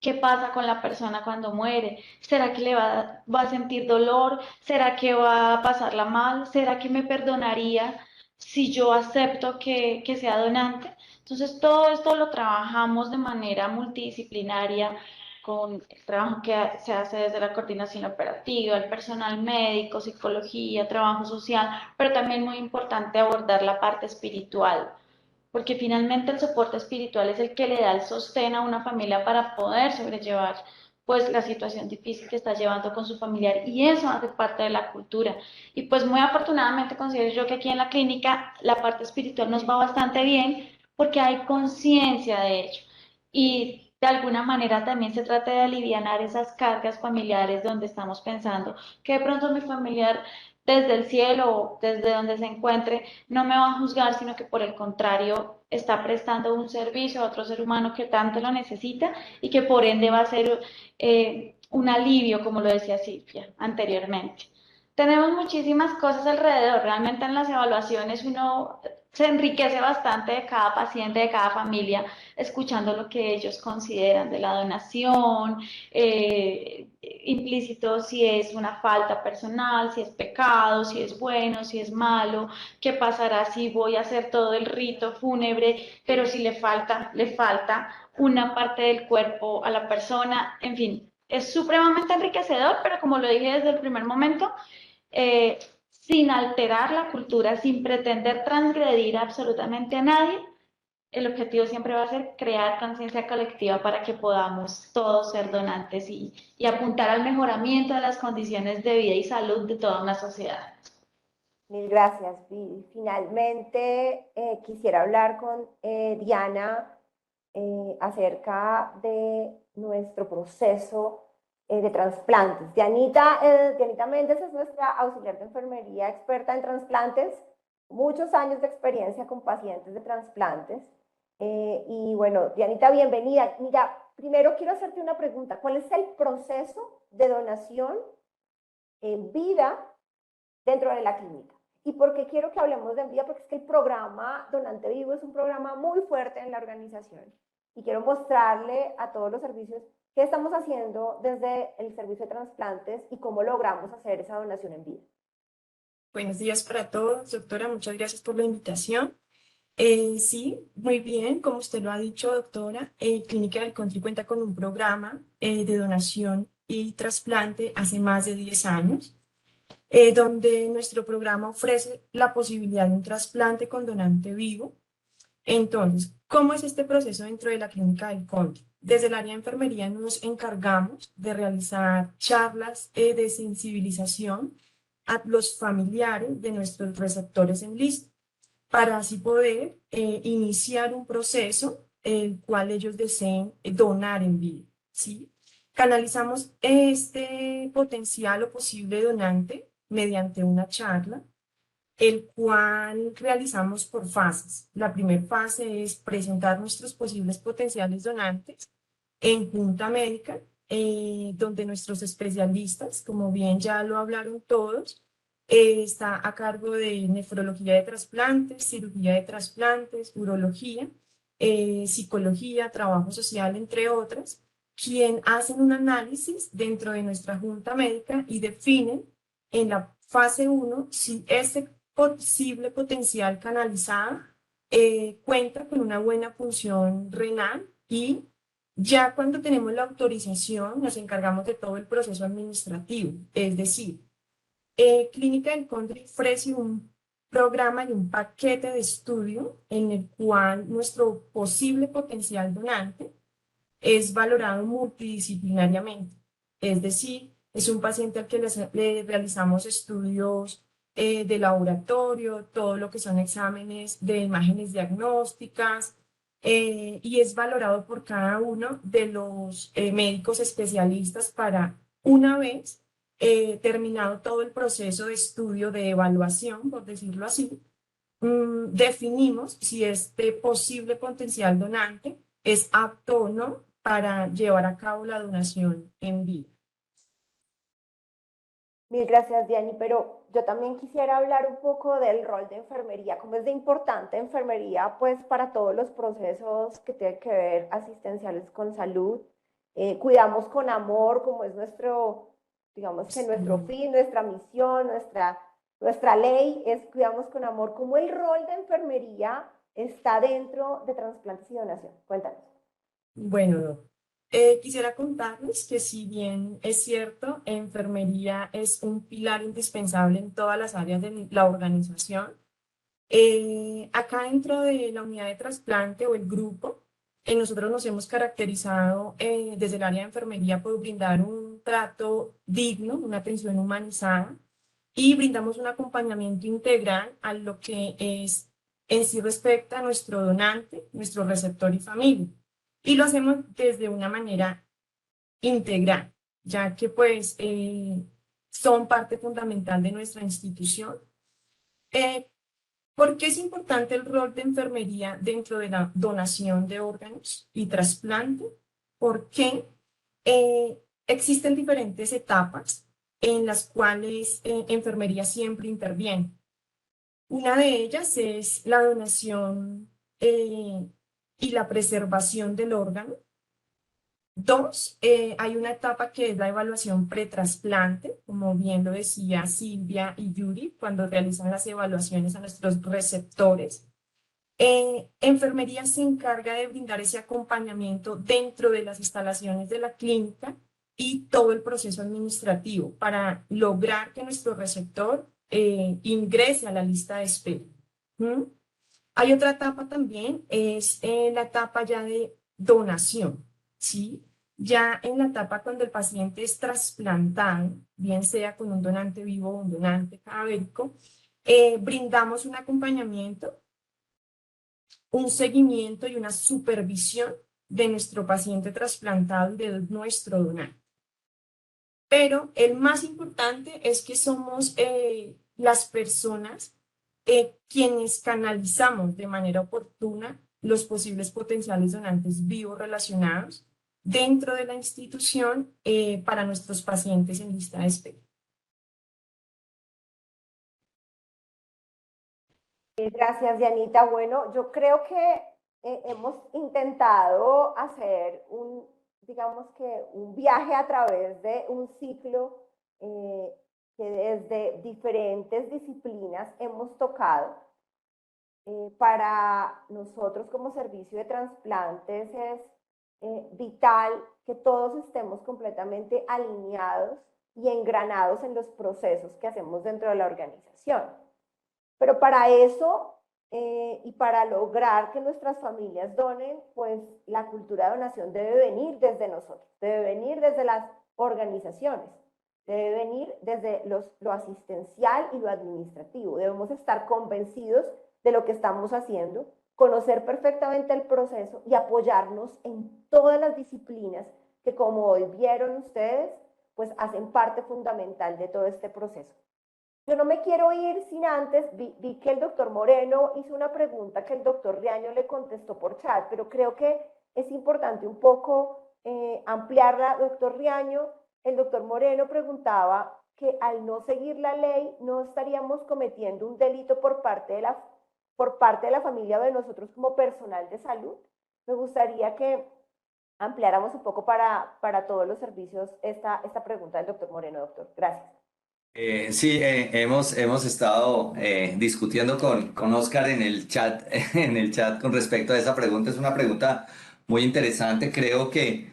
¿qué pasa con la persona cuando muere? ¿Será que va a sentir dolor? ¿Será que va a pasarla mal? ¿Será que me perdonaría si yo acepto que sea donante? Entonces, todo esto lo trabajamos de manera multidisciplinaria con el trabajo que se hace desde la coordinación operativa, el personal médico, psicología, trabajo social, pero también muy importante abordar la parte espiritual, porque finalmente el soporte espiritual es el que le da el sostén a una familia para poder sobrellevar pues la situación difícil que está llevando con su familiar, y eso hace parte de la cultura. Y pues muy afortunadamente considero yo que aquí en la clínica la parte espiritual nos va bastante bien porque hay conciencia de ello. Y de alguna manera también se trata de alivianar esas cargas familiares donde estamos pensando que de pronto mi familiar desde el cielo o desde donde se encuentre no me va a juzgar, sino que por el contrario está prestando un servicio a otro ser humano que tanto lo necesita y que por ende va a ser un alivio, como lo decía Silvia anteriormente. Tenemos muchísimas cosas alrededor, realmente en las evaluaciones uno se enriquece bastante de cada paciente, de cada familia, escuchando lo que ellos consideran de la donación, implícito si es una falta personal, si es pecado, si es bueno, si es malo, qué pasará si voy a hacer todo el rito fúnebre, pero si le falta una parte del cuerpo a la persona, en fin, es supremamente enriquecedor, pero como lo dije desde el primer momento, sin alterar la cultura, sin pretender transgredir absolutamente a nadie, el objetivo siempre va a ser crear conciencia colectiva para que podamos todos ser donantes y apuntar al mejoramiento de las condiciones de vida y salud de toda una sociedad. Mil gracias, Vi. Finalmente, quisiera hablar con Diana acerca de nuestro proceso de trasplantes. Dianita Méndez es nuestra auxiliar de enfermería experta en trasplantes, muchos años de experiencia con pacientes de trasplantes. Y bueno, Dianita, bienvenida. Mira, primero quiero hacerte una pregunta. ¿Cuál es el proceso de donación en vida dentro de la clínica? ¿Y por qué quiero que hablemos de en vida? Porque es que el programa Donante Vivo es un programa muy fuerte en la organización. Y quiero mostrarle a todos los servicios qué estamos haciendo desde el servicio de trasplantes y cómo logramos hacer esa donación en vida. Buenos días para todos, doctora. Muchas gracias por la invitación. Sí, muy bien, como usted lo ha dicho, doctora, Clínica del Country cuenta con un programa de donación y trasplante hace más de 10 años, donde nuestro programa ofrece la posibilidad de un trasplante con donante vivo. Entonces, ¿cómo es este proceso dentro de la Clínica del Country? Desde el área de enfermería nos encargamos de realizar charlas de sensibilización a los familiares de nuestros receptores en lista, para así poder iniciar un proceso el cual ellos deseen donar en vida, ¿sí? Canalizamos este potencial o posible donante mediante una charla, el cual realizamos por fases. La primera fase es presentar nuestros posibles potenciales donantes en junta médica, donde nuestros especialistas, como bien ya lo hablaron todos, está a cargo de nefrología de trasplantes, cirugía de trasplantes, urología, psicología, trabajo social, entre otras, quien hacen un análisis dentro de nuestra junta médica y definen en la fase 1 si este posible potencial canalizado cuenta con una buena función renal, y ya cuando tenemos la autorización nos encargamos de todo el proceso administrativo, es decir, Clínica del Country ofrece un programa y un paquete de estudio en el cual nuestro posible potencial donante es valorado multidisciplinariamente. Es decir, es un paciente al que le realizamos estudios de laboratorio, todo lo que son exámenes de imágenes diagnósticas, y es valorado por cada uno de los médicos especialistas para, una vez terminado todo el proceso de estudio, de evaluación, por decirlo así, definimos si este posible potencial donante es apto o no para llevar a cabo la donación en vida. Mil gracias, Diani, pero yo también quisiera hablar un poco del rol de enfermería, cómo es de importante enfermería, pues, para todos los procesos que tienen que ver asistenciales con salud. Cuidamos con amor, como es nuestro, digamos que nuestro fin, nuestra misión, nuestra ley es cuidamos con amor. ¿Cómo el rol de enfermería está dentro de trasplantes y donación? Cuéntanos. Bueno, quisiera contarles que, si bien es cierto, enfermería es un pilar indispensable en todas las áreas de la organización, acá dentro de la unidad de trasplante o el grupo Nosotros nos hemos caracterizado desde el área de enfermería por brindar un trato digno, una atención humanizada, y brindamos un acompañamiento integral a lo que es en sí respecta a nuestro donante, nuestro receptor y familia. Y lo hacemos desde una manera integral, ya que pues son parte fundamental de nuestra institución. ¿Por qué es importante el rol de enfermería dentro de la donación de órganos y trasplante? Porque existen diferentes etapas en las cuales enfermería siempre interviene. Una de ellas es la donación y la preservación del órgano. Dos, hay una etapa que es la evaluación pretrasplante, como bien lo decía Silvia y Yuri, cuando realizan las evaluaciones a nuestros receptores. Enfermería se encarga de brindar ese acompañamiento dentro de las instalaciones de la clínica y todo el proceso administrativo para lograr que nuestro receptor ingrese a la lista de espera. Hay otra etapa también, es la etapa ya de donación, ¿sí? Ya en la etapa cuando el paciente es trasplantado, bien sea con un donante vivo o un donante cadavérico, brindamos un acompañamiento, un seguimiento y una supervisión de nuestro paciente trasplantado y de nuestro donante. Pero el más importante es que somos las personas quienes canalizamos de manera oportuna los posibles potenciales donantes vivos relacionados dentro de la institución para nuestros pacientes en lista de espera. Gracias, Dianita. Bueno, yo creo que hemos intentado hacer digamos que un viaje a través de un ciclo que desde diferentes disciplinas hemos tocado. Para nosotros como servicio de trasplantes es vital que todos estemos completamente alineados y engranados en los procesos que hacemos dentro de la organización. Pero para eso y para lograr que nuestras familias donen, pues la cultura de donación debe venir desde nosotros, debe venir desde las organizaciones, debe venir desde lo asistencial y lo administrativo. Debemos estar convencidos de lo que estamos haciendo, conocer perfectamente el proceso y apoyarnos en todas las disciplinas que, como hoy vieron ustedes, pues hacen parte fundamental de todo este proceso. Yo no me quiero ir sin antes, vi que el doctor Moreno hizo una pregunta que el doctor Riaño le contestó por chat, pero creo que es importante un poco ampliarla. Doctor Riaño, el doctor Moreno preguntaba que al no seguir la ley no estaríamos cometiendo un delito por parte de la familia o de nosotros como personal de salud. Me gustaría que ampliáramos un poco para todos los servicios esta pregunta del doctor Moreno, doctor. Gracias. Sí, hemos estado discutiendo con Oscar en el chat, con respecto a esa pregunta. Es una pregunta muy interesante. Creo que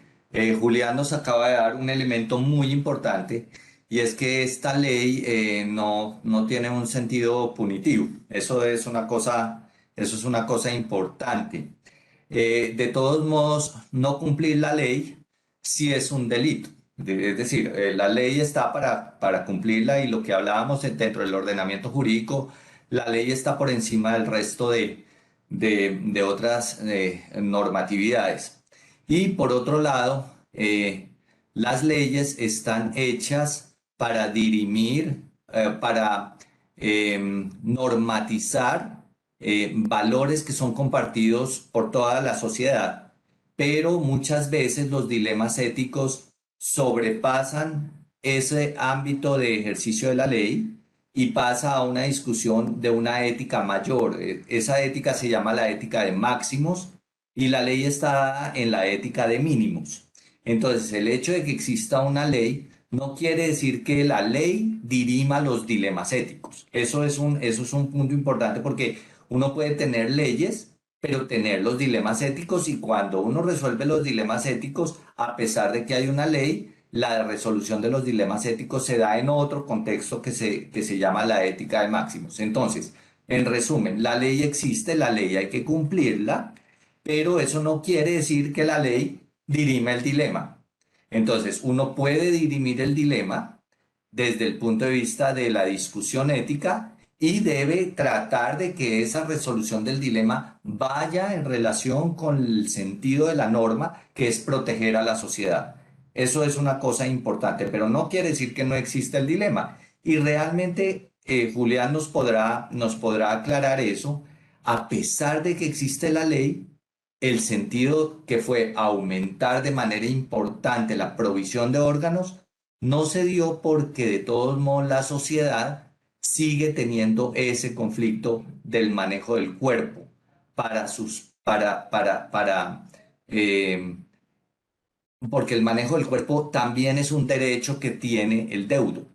Julián nos acaba de dar un elemento muy importante y es que esta ley no tiene un sentido punitivo. Eso es una cosa importante. De todos modos, no cumplir la ley sí es un delito. Es decir, la ley está para cumplirla y lo que hablábamos dentro del ordenamiento jurídico, la ley está por encima del resto de otras normatividades. Y por otro lado, las leyes están hechas para dirimir, para normatizar valores que son compartidos por toda la sociedad, pero muchas veces los dilemas éticos sobrepasan ese ámbito de ejercicio de la ley y pasa a una discusión de una ética mayor. Esa ética se llama la ética de máximos y la ley está dada en la ética de mínimos. Entonces, el hecho de que exista una ley no quiere decir que la ley dirima los dilemas éticos. Eso es un punto importante porque uno puede tener leyes, pero tener los dilemas éticos, y cuando uno resuelve los dilemas éticos, a pesar de que hay una ley, la resolución de los dilemas éticos se da en otro contexto que se llama la ética de máximos. Entonces, en resumen, la ley existe, la ley hay que cumplirla, pero eso no quiere decir que la ley dirima el dilema. Entonces, uno puede dirimir el dilema desde el punto de vista de la discusión ética y debe tratar de que esa resolución del dilema vaya en relación con el sentido de la norma, que es proteger a la sociedad. Eso es una cosa importante, pero no quiere decir que no exista el dilema. Y realmente Julián nos podrá aclarar eso. A pesar de que existe la ley, el sentido que fue aumentar de manera importante la provisión de órganos no se dio porque de todos modos la sociedad sigue teniendo ese conflicto del manejo del cuerpo eh, porque el manejo del cuerpo también es un derecho que tiene el deudo,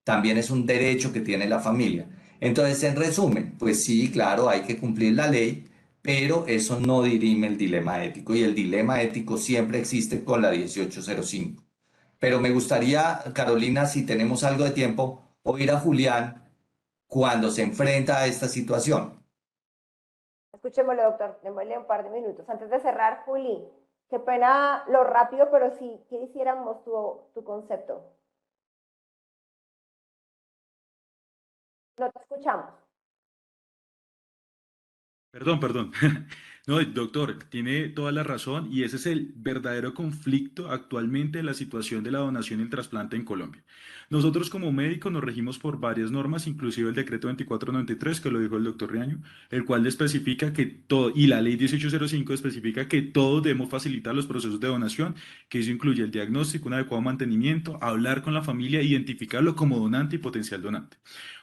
también es un derecho que tiene la familia. Entonces, en resumen, pues sí, claro, hay que cumplir la ley, pero eso no dirime el dilema ético y el dilema ético siempre existe con la 1805. Pero me gustaría, Carolina, si tenemos algo de tiempo, oír a Julián cuando se enfrenta a esta situación. Escuchémosle, doctor, démosle un par de minutos. Antes de cerrar, Juli, qué pena lo rápido, pero sí quisiéramos tu concepto. No te escuchamos. Perdón. No, doctor, tiene toda la razón y ese es el verdadero conflicto actualmente en la situación de la donación y el trasplante en Colombia. Nosotros como médicos nos regimos por varias normas, inclusive el decreto 2493, que lo dijo el doctor Riaño, el cual especifica que todo, y la ley 1805 especifica que todos debemos facilitar los procesos de donación, que eso incluye el diagnóstico, un adecuado mantenimiento, hablar con la familia, identificarlo como donante y potencial donante.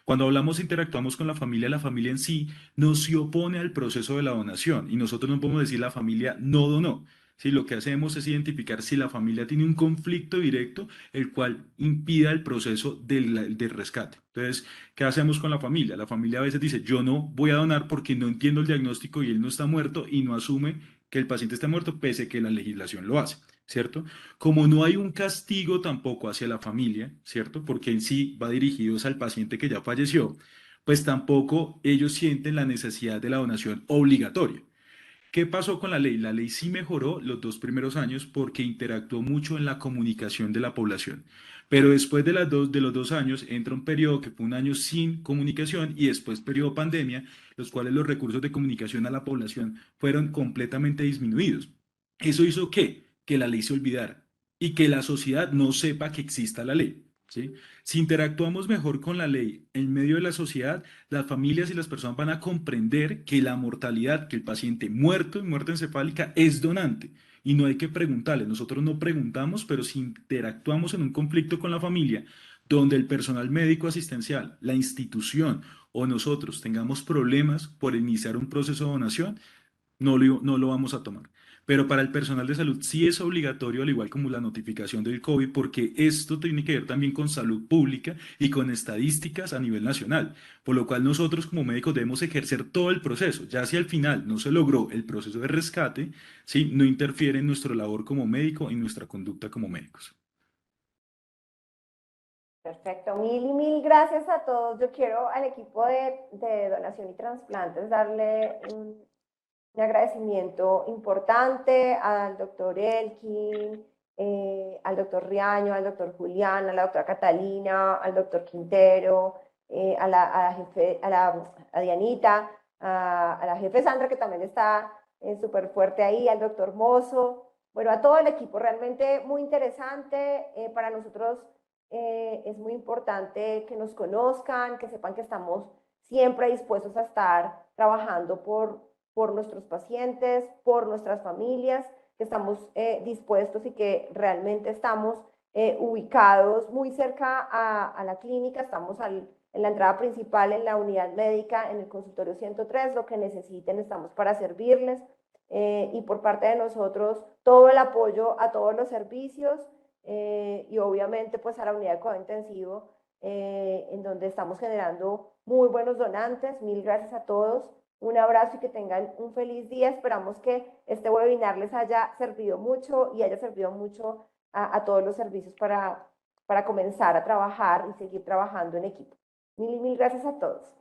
Cuando hablamos e interactuamos con la familia en sí no se opone al proceso de la donación y nosotros no podemos decir la familia no donó. Sí, lo que hacemos es identificar si la familia tiene un conflicto directo el cual impida el proceso del rescate. Entonces, ¿qué hacemos con la familia? La familia a veces dice, yo no voy a donar porque no entiendo el diagnóstico y él no está muerto y no asume que el paciente está muerto pese a que la legislación lo hace, ¿cierto? Como no hay un castigo tampoco hacia la familia, ¿cierto? Porque en sí va dirigidos al paciente que ya falleció, pues tampoco ellos sienten la necesidad de la donación obligatoria. ¿Qué pasó con la ley? La ley sí mejoró los 2 primeros años porque interactuó mucho en la comunicación de la población. Pero después de los 2 años entra un periodo que fue un año sin comunicación y después periodo pandemia, los cuales los recursos de comunicación a la población fueron completamente disminuidos. ¿Eso hizo qué? Que la ley se olvidara y que la sociedad no sepa que exista la ley. ¿Sí? Si interactuamos mejor con la ley en medio de la sociedad, las familias y las personas van a comprender que la mortalidad, que el paciente muerto y muerte encefálica es donante y no hay que preguntarle. Nosotros no preguntamos, pero si interactuamos en un conflicto con la familia, donde el personal médico asistencial, la institución o nosotros tengamos problemas por iniciar un proceso de donación, no lo vamos a tomar. Pero para el personal de salud sí es obligatorio, al igual como la notificación del COVID, porque esto tiene que ver también con salud pública y con estadísticas a nivel nacional, por lo cual nosotros como médicos debemos ejercer todo el proceso. Ya si al final no se logró el proceso de rescate, ¿sí? No interfiere en nuestra labor como médico y nuestra conducta como médicos. Perfecto, mil gracias a todos. Yo quiero al equipo de donación y trasplantes darle un agradecimiento importante al doctor Elkin, al doctor Riaño, al doctor Julián, a la doctora Catalina, al doctor Quintero, a la jefe, a Dianita, a la jefe Sandra, que también está súper fuerte ahí, al doctor Mozo, bueno, a todo el equipo, realmente muy interesante. Para nosotros es muy importante que nos conozcan, que sepan que estamos siempre dispuestos a estar trabajando por nuestros pacientes, por nuestras familias, que estamos dispuestos y que realmente estamos ubicados muy cerca a la clínica, estamos en la entrada principal, en la unidad médica, en el consultorio 103, lo que necesiten, estamos para servirles. Y por parte de nosotros, todo el apoyo a todos los servicios y obviamente pues a la unidad de cuidado intensivo, en donde estamos generando muy buenos donantes. Mil gracias a todos. Un abrazo y que tengan un feliz día. Esperamos que este webinar les haya servido mucho y haya servido mucho a todos los servicios para comenzar a trabajar y seguir trabajando en equipo. Mil gracias a todos.